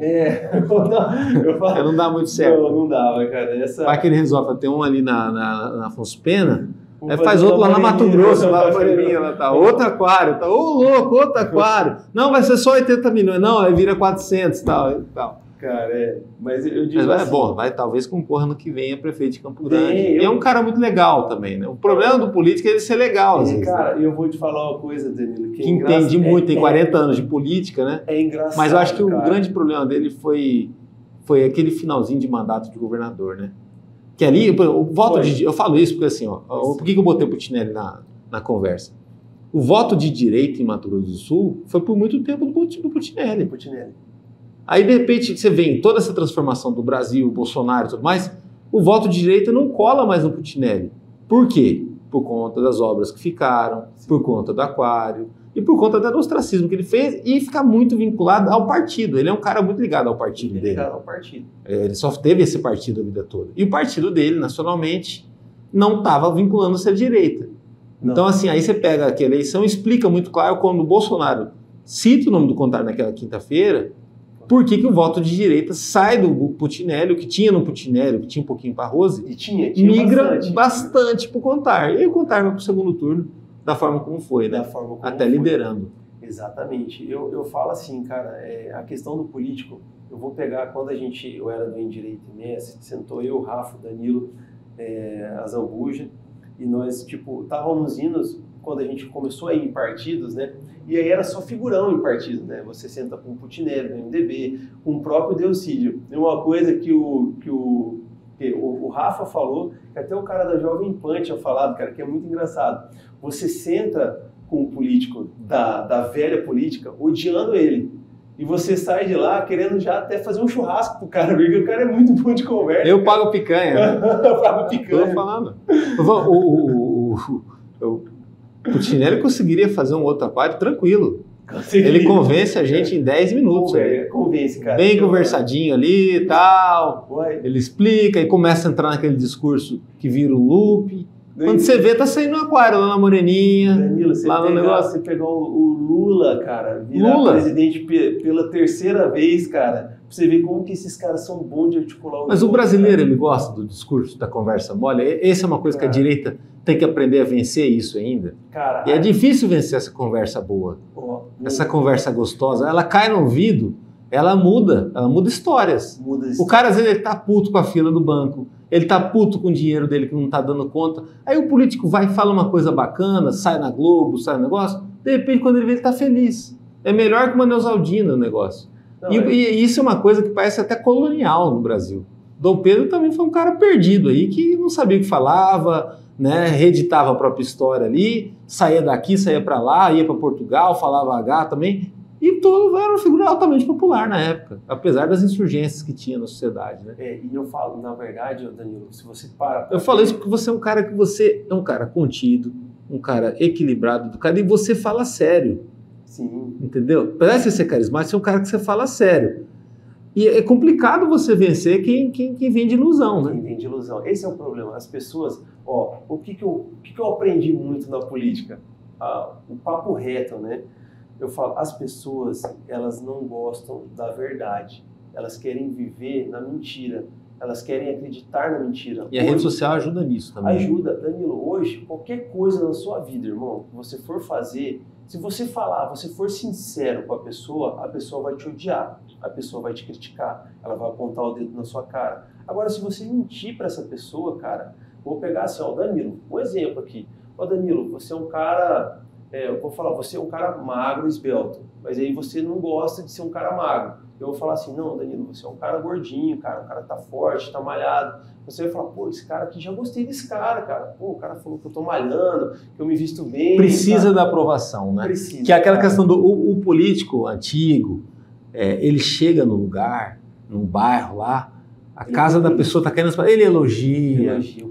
Não dá muito certo. Não dava, cara. Vai que ele resolve ter um ali na Afonso Pena, aí faz outro lá na Mato Grosso, lá na Moreirinha, lá tá. Outro aquário, tá. Louco, outro aquário. Não, vai ser só 80 milhões. Não, aí vira 400 e tal. Cara, mas eu digo mas assim, vai talvez concorra no que vem a prefeito de Campo Grande. E é um cara muito legal também, né? O problema do político é ele ser legal, às vezes. Cara, eu vou te falar uma coisa, Danilo, que entende muito, tem 40 anos de política, né? É engraçado. Mas eu acho que o grande problema dele foi aquele finalzinho de mandato de governador, né? Que ali, o voto de... Eu falo isso porque assim, por que eu botei o Putinelli na conversa? O voto de direita em Mato Grosso do Sul foi por muito tempo do Putinelli. Aí, de repente, você vê toda essa transformação do Brasil, Bolsonaro e tudo mais, o voto de direita não cola mais no Putinelli. Por quê? Por conta das obras que ficaram, por conta do aquário. e por conta até do ostracismo que ele fez e ficar muito vinculado ao partido. Ele é um cara muito ligado ao partido dele. Ligado ao partido. Ele só teve esse partido a vida toda. E o partido dele, nacionalmente, não estava vinculando-se à direita. Não. Então, assim, aí você pega aquela eleição e explica muito claro quando o Bolsonaro cita o nome do Contar naquela quinta-feira, por que o voto de direita sai do Putinelli, o que tinha no Putinelli, o que tinha um pouquinho para Rose, E tinha migra bastante para o Contar. E aí o Contar vai para o segundo turno da forma como foi, né? Da forma como até foi. Liderando. Exatamente. Eu falo assim, cara, a questão do político, eu vou pegar quando eu era do Endireito Imenso, sentou eu, o Rafa, o Danilo, a Zambuja, e nós, tipo, estávamos indo, quando a gente começou a ir em partidos, né? E aí era só figurão em partido, né? Você senta com o Putinelli, no MDB, com o próprio Delcídio. E uma coisa que o Rafa falou, que até o cara da Jovem Pan tinha falado, cara, que é muito engraçado. Você senta com o político da velha política, odiando ele. E você sai de lá querendo já até fazer um churrasco pro cara, porque o cara é muito bom de conversa. Eu pago picanha. Eu pago picanha. Tô falando. O Putinelli conseguiria fazer um outro aquário tranquilo. Ele convence a gente em 10 minutos. Convence, cara. Bem conversadinho ali e tal. Uai. Ele explica e começa a entrar naquele discurso que vira um loop. Quando você vê, tá saindo um aquário lá na Moreninha. Danilo, você pegou o Lula, cara, virar presidente pela terceira vez, cara, pra você ver como que esses caras são bons de articular o Mas o brasileiro, ele gosta do discurso, da conversa mole. Essa é uma coisa que a direita tem que aprender a vencer isso ainda. Cara, e é difícil vencer essa conversa boa. Essa conversa gostosa. Ela cai no ouvido, ela muda histórias. O cara, às vezes, ele tá puto com a fila do banco. Ele tá puto com o dinheiro dele que não tá dando conta. Aí o político vai e fala uma coisa bacana, sai na Globo, sai no negócio. De repente, quando ele vê, ele tá feliz. É melhor que uma Neusaldina o negócio. Não, e isso é uma coisa que parece até colonial no Brasil. Dom Pedro também foi um cara perdido aí, que não sabia o que falava, né? Reeditava a própria história ali, saía daqui, saía para lá, ia para Portugal, falava H também. E todo era uma figura altamente popular na época, apesar das insurgências que tinha na sociedade, né? E eu falo, na verdade, Danilo, se você para... Eu falo isso porque você é um cara contido, um cara equilibrado, educado, e você fala sério. Sim. Entendeu? Apesar de você ser carismático, você é um cara que você fala sério. E é complicado você vencer quem vem de ilusão, né? Quem vem de ilusão. Esse é o problema. As pessoas... o que eu aprendi muito na política? O papo reto, né? Eu falo, as pessoas, elas não gostam da verdade. Elas querem viver na mentira. Elas querem acreditar na mentira. E a rede social ajuda nisso também. Ajuda. Danilo, hoje, qualquer coisa na sua vida, irmão, que você for fazer, se você falar, você for sincero com a pessoa vai te odiar. A pessoa vai te criticar. Ela vai apontar o dedo na sua cara. Agora, se você mentir para essa pessoa, cara, vou pegar assim, Danilo, um exemplo aqui. Danilo, você é um cara... eu vou falar, você é um cara magro, esbelto, mas aí você não gosta de ser um cara magro. Eu vou falar assim, não, Danilo, você é um cara gordinho, cara, um cara que tá forte, tá malhado. Você vai falar, pô, esse cara aqui, já gostei desse cara. Pô, o cara falou que eu tô malhando, que eu me visto bem. Precisa da aprovação, né? Precisa. Que é aquela questão do o político antigo, ele chega no lugar, num bairro lá, a casa da pessoa tá querendo, ele elogia. O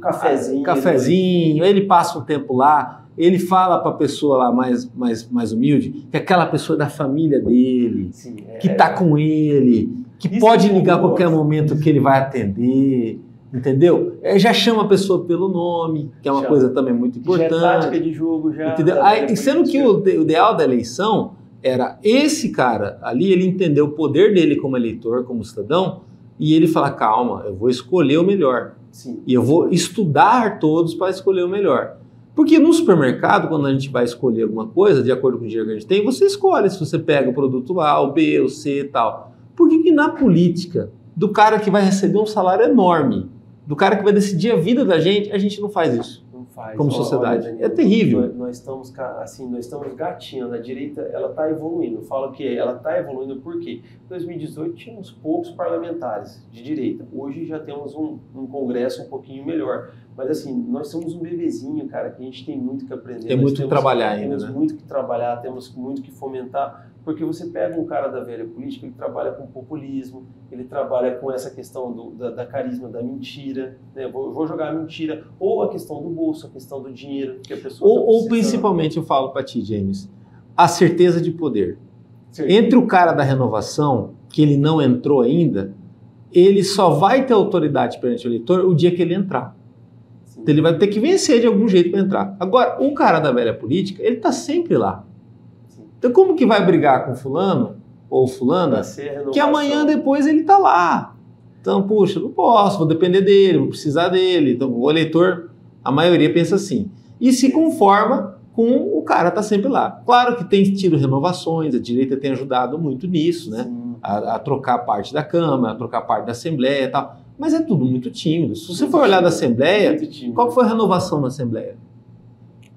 cafezinho. Ele passa um tempo lá, ele fala para a pessoa lá mais humilde que aquela pessoa é da família dele, sim, que está com ele, que pode ligar a qualquer momento que ele vai atender, entendeu? Já chama a pessoa pelo nome, que é uma coisa também muito importante. Já é tática de jogo, já. Entendeu? Sendo que o ideal da eleição era esse cara ali, ele entender o poder dele como eleitor, como cidadão, e ele falar, calma, eu vou escolher o melhor. Sim. E eu vou estudar todos para escolher o melhor. Porque no supermercado, quando a gente vai escolher alguma coisa, de acordo com o dinheiro que a gente tem, você escolhe se você pega o produto A, o B, o C e tal. Por que na política, do cara que vai receber um salário enorme, do cara que vai decidir a vida da gente, a gente não faz isso? Não faz. Como sociedade. Olha, Danilo, é terrível. Nós estamos gatinhando. A direita, ela está evoluindo. Eu falo que ela está evoluindo por quê? Em 2018 tínhamos poucos parlamentares de direita. Hoje já temos um congresso um pouquinho melhor. Mas assim, nós somos um bebezinho, cara, que a gente tem muito que aprender. Tem muito que trabalhar ainda, Temos muito que trabalhar, temos muito que fomentar, porque você pega um cara da velha política, ele trabalha com populismo, ele trabalha com essa questão da carisma, da mentira, né? Vou jogar a mentira, ou a questão do bolso, a questão do dinheiro, que a pessoa ou principalmente, eu falo para ti, James, a certeza de poder. Sim. Entre o cara da renovação, que ele não entrou ainda, ele só vai ter autoridade perante o eleitor o dia que ele entrar. Sim. Então ele vai ter que vencer de algum jeito para entrar. Agora, o cara da velha política, ele está sempre lá. Sim. Então como que vai brigar com fulano ou fulana que amanhã depois ele está lá? Então, puxa, não posso, vou depender dele, vou precisar dele. Então o eleitor, a maioria pensa assim. E se conforma com o cara tá sempre lá. Claro que tem tido renovações, a direita tem ajudado muito nisso, né? A trocar parte da Câmara, a trocar parte da Assembleia e tal. Mas é tudo muito tímido. Se você for olhar da Assembleia, qual foi a renovação na Assembleia?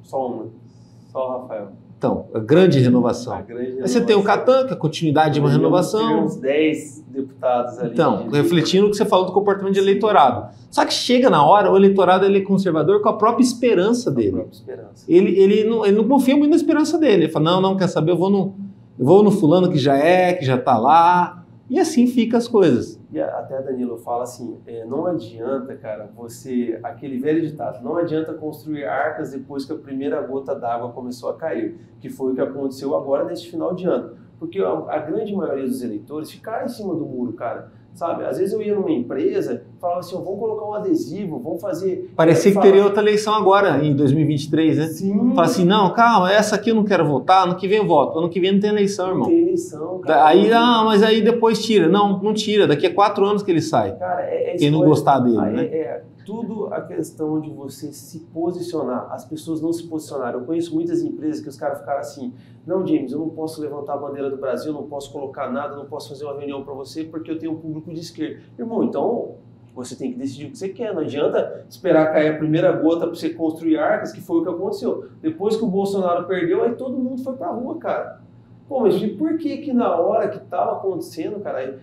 Só uma. Só o Rafael. Então, a grande renovação. Aí você tem o Catan, que é a continuidade de uma renovação. Tem uns 10 deputados ali. Então, refletindo o que você falou do comportamento de eleitorado. Só que chega na hora, o eleitorado ele é conservador com a própria esperança dele. A própria esperança. Ele não confia muito na esperança dele. Ele fala, não, quer saber, eu vou no fulano que já tá lá. E assim fica as coisas. E até, Danilo, fala assim, não adianta, cara, aquele velho ditado, não adianta construir arcas depois que a primeira gota d'água começou a cair, que foi o que aconteceu agora neste final de ano. Porque a grande maioria dos eleitores ficaram em cima do muro, cara. Sabe? Às vezes eu ia numa empresa e falava assim, vamos colocar um adesivo, vamos fazer... Parecia que teria outra eleição agora, em 2023, né? Sim. Fala assim, não, calma, essa aqui eu não quero votar, ano que vem eu voto. Ano que vem não tem eleição, irmão. Não tem eleição, cara. Aí, mas aí depois tira. Não tira, daqui a 4 anos que ele sai. Cara, quem não gostar dele, né? Tudo a questão de você se posicionar. As pessoas não se posicionaram. Eu conheço muitas empresas que os caras ficaram assim, não, James, eu não posso levantar a bandeira do Brasil, não posso colocar nada, não posso fazer uma reunião para você porque eu tenho um público de esquerda. Irmão, então você tem que decidir o que você quer. Não adianta esperar cair a primeira gota para você construir arcas, que foi o que aconteceu. Depois que o Bolsonaro perdeu, aí todo mundo foi pra rua, cara. Pô, mas por que na hora que estava acontecendo, cara,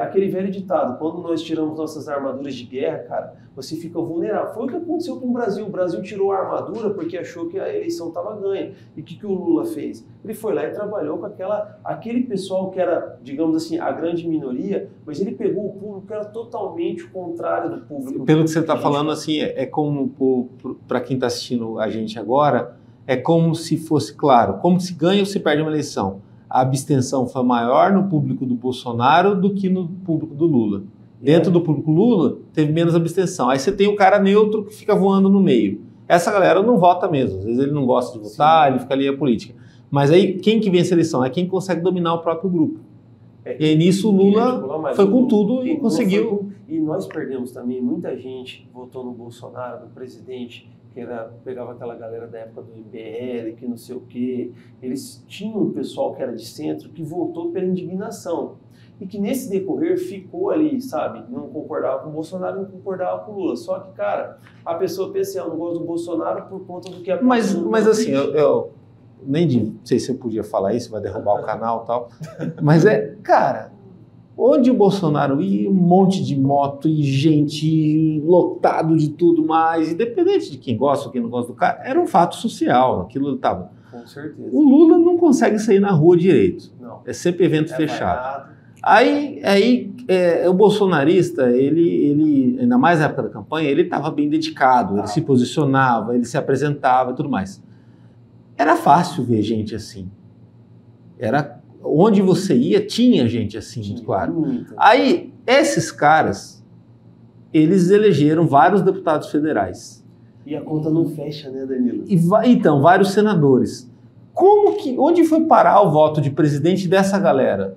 aquele velho ditado, quando nós tiramos nossas armaduras de guerra, cara, você fica vulnerável. Foi o que aconteceu com o Brasil. O Brasil tirou a armadura porque achou que a eleição estava ganha. E o que o Lula fez? Ele foi lá e trabalhou com aquele pessoal que era, digamos assim, a grande minoria, mas ele pegou o público que era totalmente o contrário do público. Pelo que você está falando, assim, é como, para quem está assistindo a gente agora, é como se fosse, claro, como se ganha ou se perde uma eleição. A abstenção foi maior no público do Bolsonaro do que no público do Lula. Dentro do público Lula, teve menos abstenção. Aí você tem o cara neutro que fica voando no meio. Essa galera não vota mesmo. Às vezes ele não gosta de votar, ele fica ali a política. Mas aí, quem que vence a eleição? É quem consegue dominar o próprio grupo. E aí nisso o Lula foi com tudo e conseguiu. E nós perdemos também, muita gente votou no Bolsonaro, no presidente, pegava aquela galera da época do MBL, que não sei o quê. Eles tinham um pessoal que era de centro que votou pela indignação. E que nesse decorrer ficou ali, sabe? Não concordava com o Bolsonaro, não concordava com o Lula. Só que, cara, a pessoa pensa, eu não gosto do Bolsonaro por conta do que aconteceu. Mas assim, eu nem sei se eu podia falar isso, vai derrubar o canal e tal. Mas cara, onde o Bolsonaro ia, um monte de moto e gente lotado de tudo mais, independente de quem gosta ou quem não gosta do cara, era um fato social, aquilo estava. Com certeza. O Lula não consegue sair na rua direito. Não. É sempre evento fechado. Aí o bolsonarista, ele, ainda mais na época da campanha, ele estava bem dedicado, ele se posicionava, ele se apresentava e tudo mais. Era fácil ver gente assim. Onde você ia, tinha gente assim, muito claro. Muito. Aí, esses caras, eles elegeram vários deputados federais. E a conta não fecha, né, Danilo? Então, vários senadores. Onde foi parar o voto de presidente dessa galera?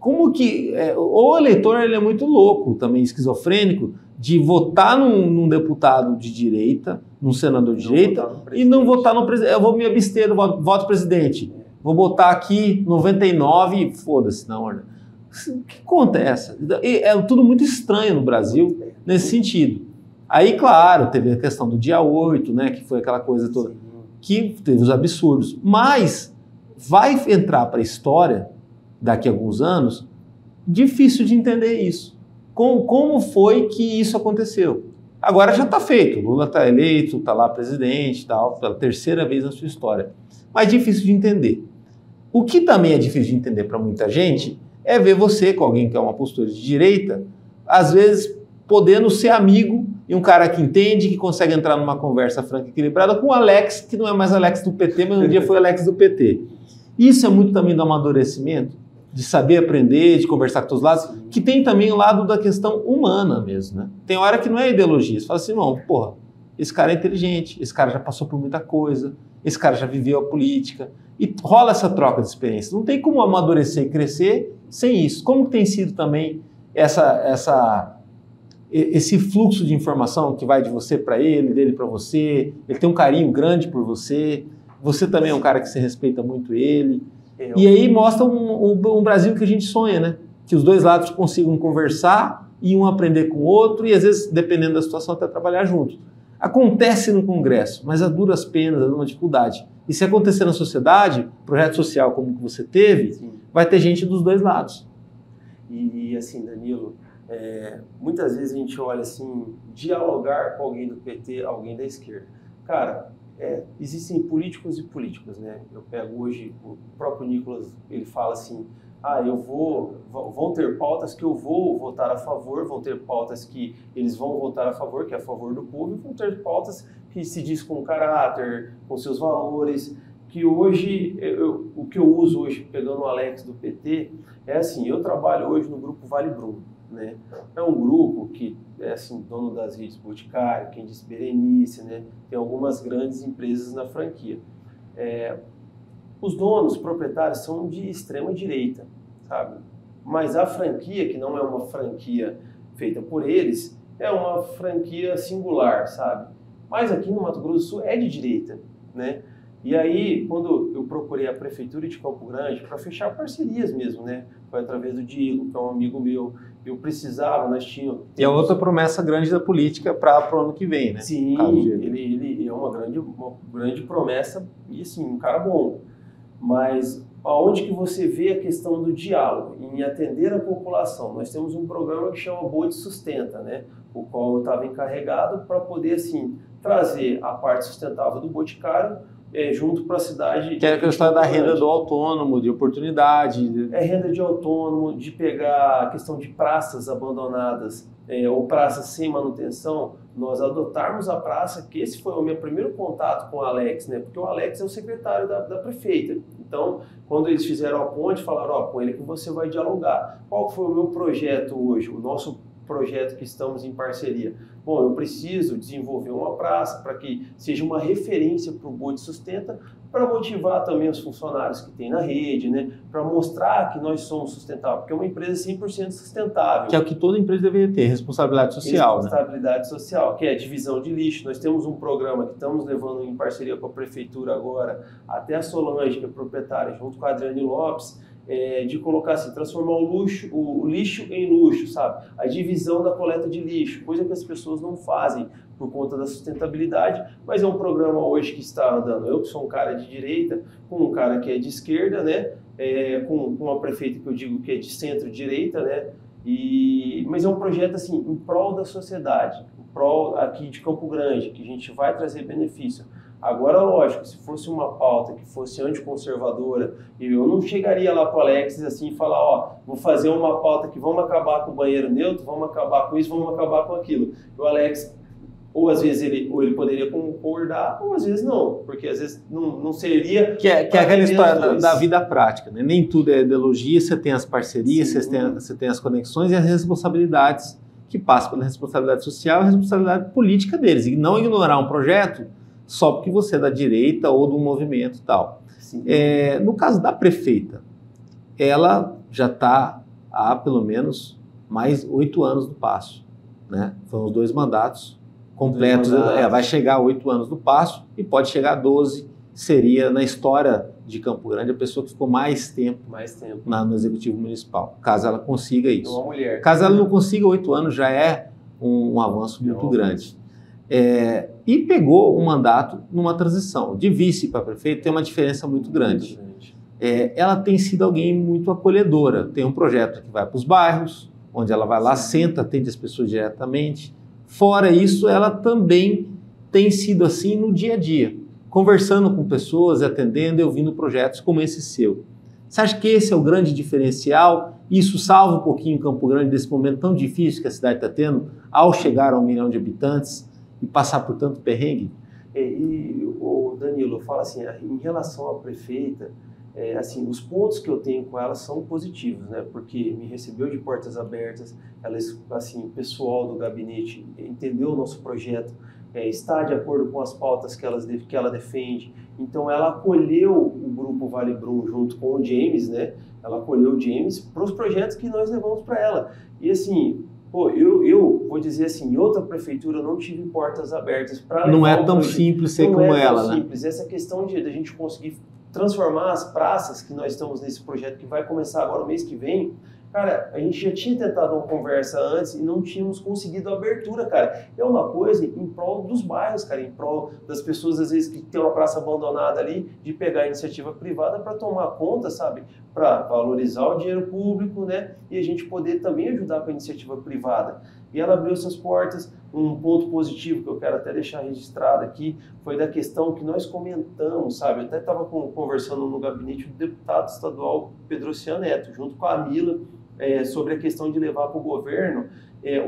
O eleitor ele é muito louco, também esquizofrênico, de votar num deputado de direita, num senador de direita, e não votar no presidente. Eu vou me abster do voto presidente. Vou botar aqui 99 e foda-se, não, olha. Que conta é essa? É tudo muito estranho no Brasil nesse sentido. Aí, claro, teve a questão do dia 8, né, que foi aquela coisa toda, que teve os absurdos. Mas vai entrar para a história, daqui a alguns anos, difícil de entender isso. Como foi que isso aconteceu? Agora já está feito, o Lula está eleito, está lá presidente, tal, pela terceira vez na sua história. Mas difícil de entender. O que também é difícil de entender para muita gente é ver você, com alguém que é uma postura de direita, às vezes podendo ser amigo e um cara que entende, que consegue entrar numa conversa franca e equilibrada com o Alex, que não é mais Alex do PT, mas um dia foi Alex do PT. Isso é muito também do amadurecimento, de saber aprender, de conversar com todos os lados, que tem também o lado da questão humana mesmo, né? Tem hora que não é ideologia, você fala assim, não, porra, esse cara é inteligente, esse cara já passou por muita coisa, esse cara já viveu a política, e rola essa troca de experiência. Não tem como amadurecer e crescer sem isso. Como tem sido também esse fluxo de informação que vai de você para ele, dele para você, ele tem um carinho grande por você, você também é um cara que você respeita muito ele, e aí mostra um Brasil que a gente sonha, né? Que os dois lados consigam conversar e um aprender com o outro e às vezes, dependendo da situação, até trabalhar junto. Acontece no Congresso, mas a duras penas, a uma dificuldade. E se acontecer na sociedade, projeto social como que você teve, sim, vai ter gente dos dois lados. E assim, Danilo, muitas vezes a gente olha assim, dialogar com alguém do PT, alguém da esquerda. Cara, existem políticos e políticos, né? Eu pego hoje, o próprio Nicolas, ele fala assim, vão ter pautas que eu vou votar a favor, vão ter pautas que eles vão votar a favor, que é a favor do povo, e vão ter pautas que se diz com caráter, com seus valores, que hoje, o que eu uso hoje, pegando o Alex do PT, é assim, eu trabalho hoje no grupo Vale Bruno, né? É um grupo que é assim, dono das redes Boticário, quem disse Berenice, né? Tem algumas grandes empresas na franquia. Os donos, proprietários, são de extrema direita, sabe? Mas a franquia, que não é uma franquia feita por eles, é uma franquia singular, sabe? Mas aqui no Mato Grosso do Sul é de direita, né? E aí, quando eu procurei a Prefeitura de Campo Grande para fechar parcerias mesmo, né? Foi através do Diego, que é um amigo meu, eu precisava, nós tínhamos... E a outra promessa grande da política para o ano que vem, né? Sim, ele é uma grande promessa e assim, um cara bom. Mas aonde que você vê a questão do diálogo, em atender a população? Nós temos um programa que chama Boa de Sustenta, né? O qual eu estava encarregado para poder, assim, trazer a parte sustentável do Boticário junto para a cidade. Que é a questão da renda do autônomo, de oportunidade. Renda de autônomo, de pegar a questão de praças abandonadas ou praças sem manutenção, nós adotarmos a praça, que esse foi o meu primeiro contato com o Alex, né? Porque o Alex é o secretário da prefeita. Então, quando eles fizeram a ponte, falaram, com ele que você vai dialogar. Qual foi o meu projeto hoje, o nosso projeto que estamos em parceria? Bom, eu preciso desenvolver uma praça para que seja uma referência para o Boa de Sustenta, para motivar também os funcionários que tem na rede, né? Para mostrar que nós somos sustentáveis, porque é uma empresa 100% sustentável. Que é o que toda empresa deveria ter, responsabilidade social. Responsabilidade social, que é a divisão de lixo. Nós temos um programa que estamos levando em parceria com a Prefeitura agora, até a Solange, que é proprietária, junto com a Adriane Lopes, de colocar assim, transformar o lixo em luxo, sabe? A divisão da coleta de lixo, coisa que as pessoas não fazem por conta da sustentabilidade, mas é um programa hoje que está andando. Eu que sou um cara de direita, com um cara que é de esquerda, né? Com uma prefeita que eu digo que é de centro-direita, né? Mas é um projeto assim, em prol da sociedade, em prol aqui de Campo Grande, que a gente vai trazer benefício. Agora, lógico, se fosse uma pauta que fosse anticonservadora, eu não chegaria lá para o Alex assim e falar, vou fazer uma pauta que vamos acabar com o banheiro neutro, vamos acabar com isso, vamos acabar com aquilo. O Alex, ou às vezes ele poderia concordar, ou às vezes não, porque às vezes não seria... Que é aquela história da vida prática, né? Nem tudo é ideologia, você tem as parcerias, você tem as conexões e as responsabilidades que passam pela responsabilidade social e a responsabilidade política deles, e não ignorar um projeto só porque você é da direita ou do movimento e tal. No caso da prefeita, ela já está há pelo menos mais 8 anos no Paço, né? Foram os 2 mandatos completos, vai chegar a 8 anos no Paço e pode chegar a 12, seria na história de Campo Grande a pessoa que ficou mais tempo no Executivo Municipal, caso ela consiga isso. Uma mulher. Caso ela não consiga 8 anos, já é um avanço muito grande. E pegou um mandato numa transição. De vice para prefeito tem uma diferença muito grande. Ela tem sido alguém muito acolhedora. Tem um projeto que vai para os bairros, onde ela vai lá, senta, atende as pessoas diretamente. Fora isso, ela também tem sido assim no dia a dia, conversando com pessoas, atendendo e ouvindo projetos como esse seu. Você acha que esse é o grande diferencial? Isso salva um pouquinho Campo Grande desse momento tão difícil que a cidade está tendo ao chegar a 1 milhão de habitantes e passar por tanto perrengue? O Danilo fala assim, em relação à prefeita, assim, os pontos que eu tenho com ela são positivos, né? Porque me recebeu de portas abertas, assim, o pessoal do gabinete entendeu o nosso projeto, está de acordo com as pautas que ela defende. Então, ela acolheu o grupo Vale Brum junto com o James, né? Ela acolheu o James para os projetos que nós levamos para ela. E assim, pô, eu vou dizer assim, em outra prefeitura eu não tive portas abertas para levar. Não é tão simples ser como ela, né? Não é tão simples. Essa questão de a gente conseguir transformar as praças que nós estamos nesse projeto, que vai começar agora o mês que vem, cara, a gente já tinha tentado uma conversa antes e não tínhamos conseguido a abertura, cara. É uma coisa em prol dos bairros, cara, em prol das pessoas, às vezes, que tem uma praça abandonada ali, de pegar a iniciativa privada para tomar conta, sabe? Para valorizar o dinheiro público, né? E a gente poder também ajudar com a iniciativa privada. E ela abriu essas portas. Um ponto positivo que eu quero até deixar registrado aqui foi da questão que nós comentamos, sabe? Eu até estava conversando no gabinete do deputado estadual Pedrocian Neto, junto com a Mila, sobre a questão de levar para o governo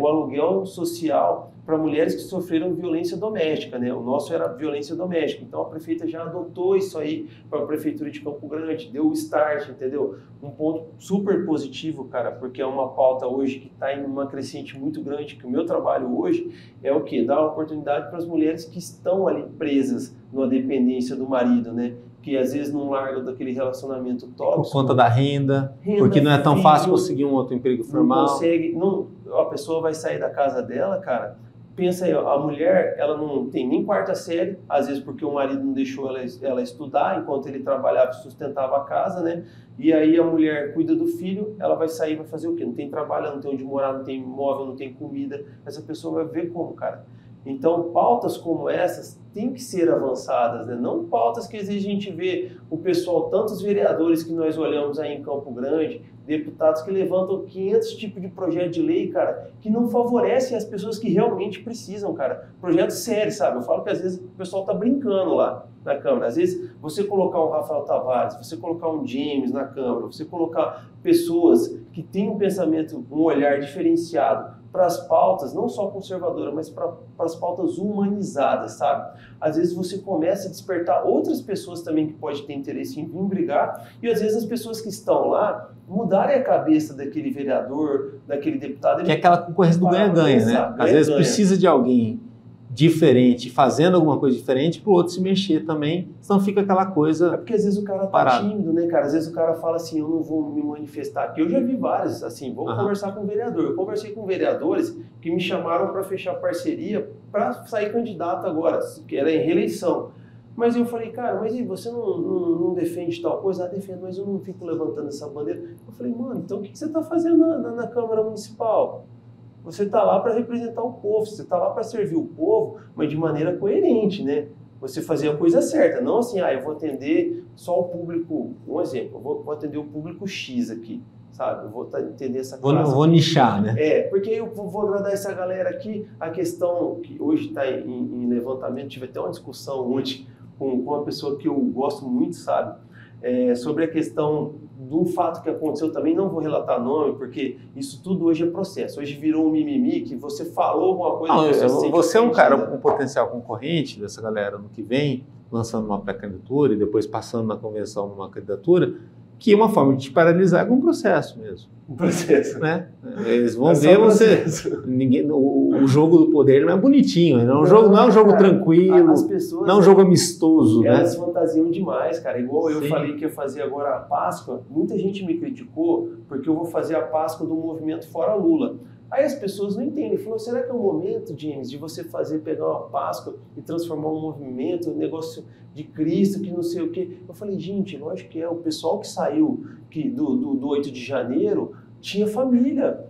o aluguel social para mulheres que sofreram violência doméstica, né? O nosso era violência doméstica, então a prefeita já adotou isso aí para a prefeitura de Campo Grande, deu o start, entendeu? Um ponto super positivo, cara, porque é uma pauta hoje que está em uma crescente muito grande, que o meu trabalho hoje é o quê? Dar oportunidade para as mulheres que estão ali presas numa dependência do marido, né? Que às vezes não largam daquele relacionamento tóxico. Por conta da renda, porque não é tão fácil conseguir um outro emprego formal. Não consegue, a pessoa vai sair da casa dela, cara, pensa aí, a mulher, ela não tem nem quarta série, às vezes porque o marido não deixou ela estudar, enquanto ele trabalhava e sustentava a casa, né? E aí a mulher cuida do filho, ela vai sair, vai fazer o quê? Não tem trabalho, não tem onde morar, não tem imóvel, não tem comida, essa pessoa vai ver como, cara. Então, pautas como essas têm que ser avançadas, né? Não pautas que às vezes a gente vê o pessoal, tantos vereadores que nós olhamos aí em Campo Grande, deputados que levantam 500 tipos de projeto de lei, cara, que não favorecem as pessoas que realmente precisam, cara. Projetos sérios, sabe? Eu falo que às vezes o pessoal tá brincando lá na Câmara. Às vezes você colocar um Rafael Tavares, você colocar um James na Câmara, você colocar pessoas que têm um pensamento, um olhar diferenciado para as pautas, não só conservadoras, mas para as pautas humanizadas, sabe? Às vezes você começa a despertar outras pessoas também que podem ter interesse em vir brigar, e às vezes as pessoas que estão lá mudarem a cabeça daquele vereador, daquele deputado. Que é aquela concorrência do ganha-ganha, né? Às vezes precisa de alguém diferente, fazendo alguma coisa diferente, para o outro se mexer também, senão fica aquela coisa. É porque às vezes o cara tá tímido, né, cara? Às vezes o cara fala assim, eu não vou me manifestar aqui. Eu já vi vários, assim, vou conversar com o vereador. Eu conversei com vereadores que me chamaram para fechar parceria para sair candidato agora, que era em reeleição. Mas eu falei, cara, mas e você não defende tal coisa? Ah, defendo, mas eu não fico levantando essa bandeira. Eu falei, mano, então o que você está fazendo na Câmara Municipal? Você está lá para representar o povo, você está lá para servir o povo, mas de maneira coerente, né? Você fazer a coisa certa, não assim, eu vou atender só o público, um exemplo, eu vou atender o público X aqui, sabe? Eu vou atender essa classe. Vou nichar, né? Porque eu vou agradar essa galera aqui. A questão que hoje está em levantamento, tive até uma discussão ontem com uma pessoa que eu gosto muito, sabe? Sobre a questão de um fato que aconteceu também, não vou relatar nome, porque isso tudo hoje é processo. Hoje virou um mimimi, que você falou alguma coisa... Não, você é um cara com potencial concorrente dessa galera no que vem, lançando uma pré-candidatura e depois passando na convenção numa candidatura, que uma forma de te paralisar é com um processo mesmo. Um processo. Né? Eles vão ver você... O jogo do poder não é bonitinho, não é um jogo tranquilo, as pessoas, não é um jogo amistoso. Elas né? fantasiam demais, cara. Igual Sim. Eu falei que ia fazer agora a Páscoa, muita gente me criticou porque eu vou fazer a Páscoa do movimento Fora Lula. Aí as pessoas não entendem. Falou, será que é o momento, James, de você pegar uma Páscoa e transformar um movimento, um negócio de Cristo, que não sei o quê? Eu falei, gente, lógico que é. O pessoal que saiu do 8 de janeiro tinha família.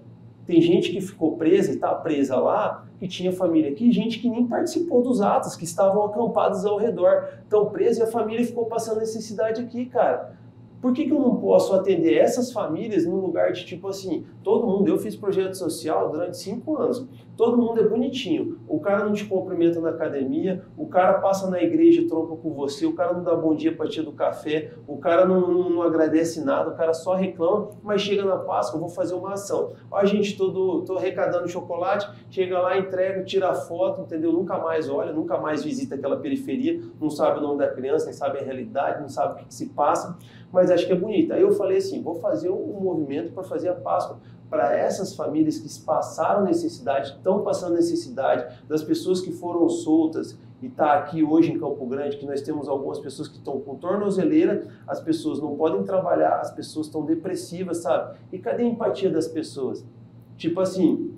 Tem gente que ficou presa e está presa lá, que tinha família aqui, gente que nem participou dos atos, que estavam acampados ao redor. Estão presos e a família ficou passando necessidade aqui, cara. Por que eu não posso atender essas famílias num lugar de tipo assim, todo mundo, eu fiz projeto social durante 5 anos, todo mundo é bonitinho, o cara não te cumprimenta na academia, o cara passa na igreja e trompa com você, o cara não dá bom dia pra tia do café, o cara não agradece nada, o cara só reclama, mas chega na Páscoa, eu vou fazer uma ação. Ó, gente, tô arrecadando chocolate, chega lá, entrega, tira a foto, entendeu? Nunca mais olha, nunca mais visita aquela periferia, não sabe o nome da criança, não sabe a realidade, não sabe o que se passa. mas acho que é bonito. Aí eu falei assim, vou fazer um movimento para fazer a Páscoa para essas famílias que passaram necessidade, estão passando necessidade, das pessoas que foram soltas e tá aqui hoje em Campo Grande, que nós temos algumas pessoas que estão com tornozeleira, as pessoas não podem trabalhar, as pessoas estão depressivas, sabe? E cadê a empatia das pessoas? Tipo assim,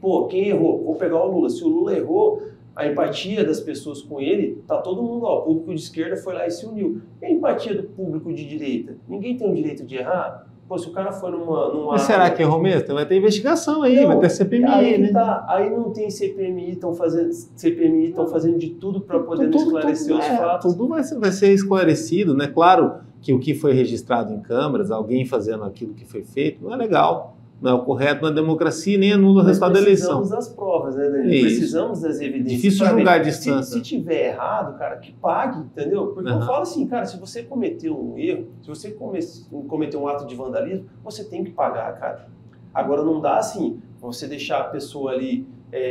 pô, quem errou? Vou pegar o Lula. Se o Lula errou, a empatia das pessoas com ele, tá todo mundo, ó, o público de esquerda foi lá e se uniu. E a empatia do público de direita? Ninguém tem o direito de errar? Pô, se o cara for numa... Mas será que errou mesmo? Vai ter investigação aí, não, vai ter CPMI, aí né? Aí não tem CPMI, estão fazendo de tudo para poder esclarecer os fatos. Tudo vai ser esclarecido, né? Claro que o que foi registrado em câmaras, alguém fazendo aquilo que foi feito, não é legal. Não é o correto na democracia, nem anula o resultado da eleição. Precisamos das provas, né, Danilo? Precisamos das evidências. Difícil julgar a distância. Se tiver errado, cara, que pague, entendeu? Porque eu falo assim, cara, se você cometeu um erro, se você cometeu um ato de vandalismo, você tem que pagar, cara. Agora não dá assim, você deixar a pessoa ali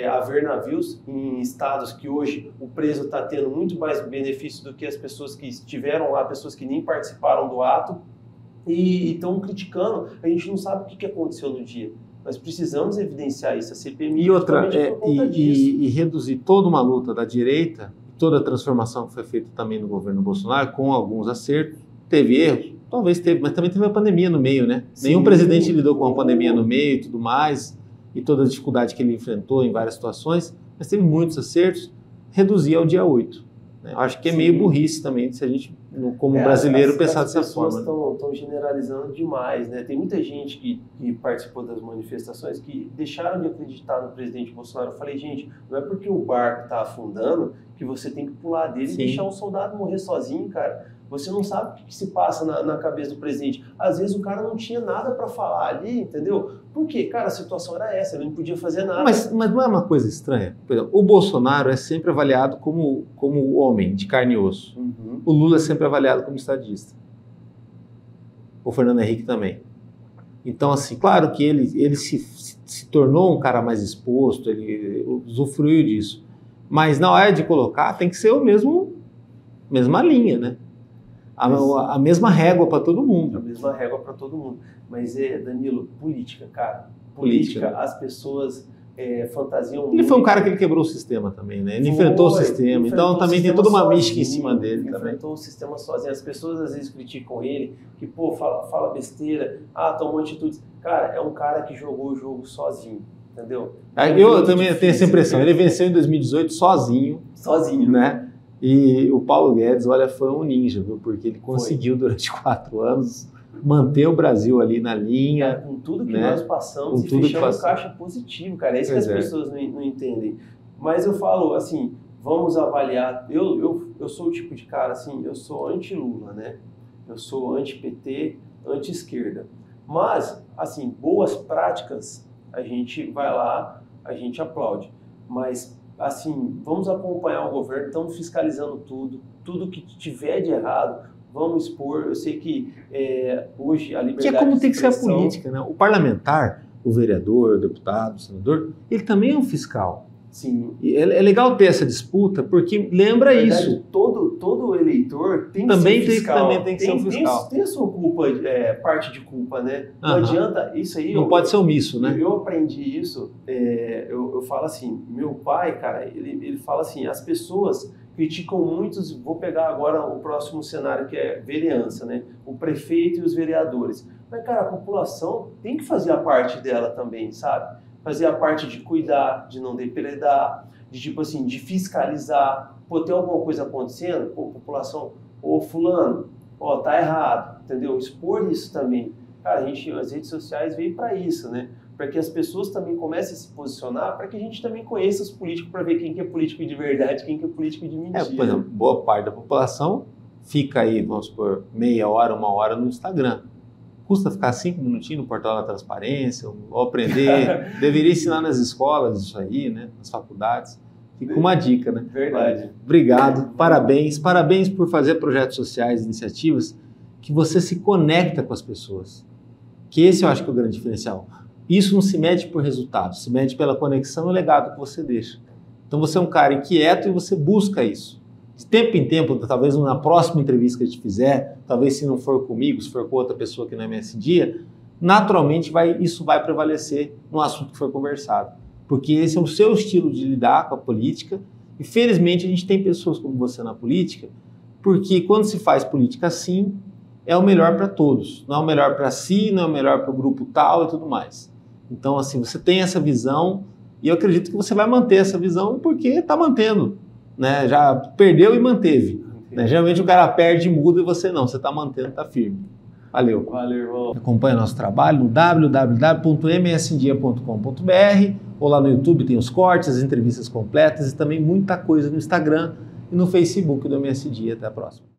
a ver navios em estados que hoje o preso está tendo muito mais benefício do que as pessoas que estiveram lá, pessoas que nem participaram do ato, e estão criticando, a gente não sabe o que aconteceu no dia. Nós precisamos evidenciar isso, a CPMI... E outra, e reduzir toda uma luta da direita, toda a transformação que foi feita também no governo Bolsonaro, com alguns acertos, teve erros, talvez teve, mas também teve a pandemia no meio, né? Sim, nenhum presidente lidou com a pandemia no meio e tudo mais, e toda a dificuldade que ele enfrentou em várias situações, mas teve muitos acertos, reduzir ao dia 8. Eu acho que é meio burrice também, se a gente, como brasileiro, pensar dessa forma. As pessoas estão generalizando demais, né? Tem muita gente que participou das manifestações que deixaram de acreditar no presidente Bolsonaro. Eu falei, gente, não é porque o barco está afundando que você tem que pular dele e deixar um soldado morrer sozinho, cara. Você não sabe o que se passa na cabeça do presidente. Às vezes o cara não tinha nada para falar ali, entendeu? Por quê? Cara, a situação era essa, ele não podia fazer nada. Mas não é uma coisa estranha? Por exemplo, o Bolsonaro é sempre avaliado como homem de carne e osso. Uhum. O Lula é sempre avaliado como estadista. O Fernando Henrique também. Então, assim, claro que ele se tornou um cara mais exposto, ele usufruiu disso. Mas na hora de colocar, tem que ser mesma linha, né? A mesma régua para todo mundo. A mesma régua para todo mundo. Mas Danilo, política, cara. Política, as pessoas fantasiam muito. Ele foi um cara que ele quebrou o sistema também, né? Ele enfrentou o sistema. Então também tem toda uma mística em cima dele. Enfrentou o sistema sozinho. As pessoas às vezes criticam ele, que pô, fala besteira, tomou atitudes. Cara, é um cara que jogou o jogo sozinho, entendeu? Eu também tenho essa impressão. Ele venceu em 2018 sozinho. Sozinho. Né? E o Paulo Guedes, olha, foi um ninja, viu? Porque ele conseguiu durante 4 anos manter o Brasil ali na linha. Com tudo que nós passamos e fechamos caixa positivo, cara. É isso que as pessoas não entendem. Mas eu falo assim, vamos avaliar. Eu sou o tipo de cara assim, eu sou anti-Lula, né? Eu sou anti-PT, anti-esquerda. Mas, assim, boas práticas, a gente vai lá, a gente aplaude. Mas assim, vamos acompanhar o governo, estamos fiscalizando tudo que tiver de errado, vamos expor. Eu sei que hoje a liberdade que é como tem que ser a política, né? O parlamentar, o vereador, o deputado, o senador, ele também é um fiscal. Sim. E é legal ter essa disputa, porque lembra isso. Todo eleitor tem também que ser fiscal. Também tem que ser um fiscal. Tem a sua culpa, parte de culpa, né? Não adianta isso aí. Não pode ser omisso, né? Eu aprendi isso, eu falo assim, meu pai, cara, ele fala assim, as pessoas criticam muitos, vou pegar agora o próximo cenário que é vereança, né? O prefeito e os vereadores. Mas, cara, a população tem que fazer a parte dela também, sabe? Fazer a parte de cuidar, de não depredar, de tipo assim, de fiscalizar. Pô, tem alguma coisa acontecendo? Pô, população, fulano, tá errado, entendeu? Expor isso também. Cara, as redes sociais veio para isso, né? Para que as pessoas também comecem a se posicionar, para que a gente também conheça os políticos, para ver quem que é político de verdade, quem que é político de mentira. Por exemplo, boa parte da população fica aí, vamos supor, meia hora, 1 hora no Instagram. Custa ficar 5 minutinhos no portal da transparência, ou aprender. Deveria ensinar nas escolas isso aí, né? Nas faculdades. Fica uma dica, né? Verdade. Obrigado, parabéns. Parabéns por fazer projetos sociais, iniciativas, que você se conecta com as pessoas. Que esse eu acho que é o grande diferencial. Isso não se mede por resultados, se mede pela conexão e legado que você deixa. Então você é um cara inquieto e você busca isso. de tempo em tempo, talvez na próxima entrevista que a gente fizer, talvez se não for comigo, se for com outra pessoa aqui no MS Dia, naturalmente isso vai prevalecer no assunto que for conversado. Porque esse é o seu estilo de lidar com a política e felizmente a gente tem pessoas como você na política, porque quando se faz política assim, é o melhor para todos. Não é o melhor para si, não é o melhor para o grupo tal e tudo mais. Então, assim, você tem essa visão e eu acredito que você vai manter essa visão porque está mantendo, né? Já perdeu e manteve. Né? Geralmente o cara perde e muda e você não, você está mantendo, está firme. Valeu. Valeu, irmão. Acompanhe nosso trabalho no www.msdia.com.br ou lá no YouTube tem os cortes, as entrevistas completas e também muita coisa no Instagram e no Facebook do MS Dia. Até a próxima.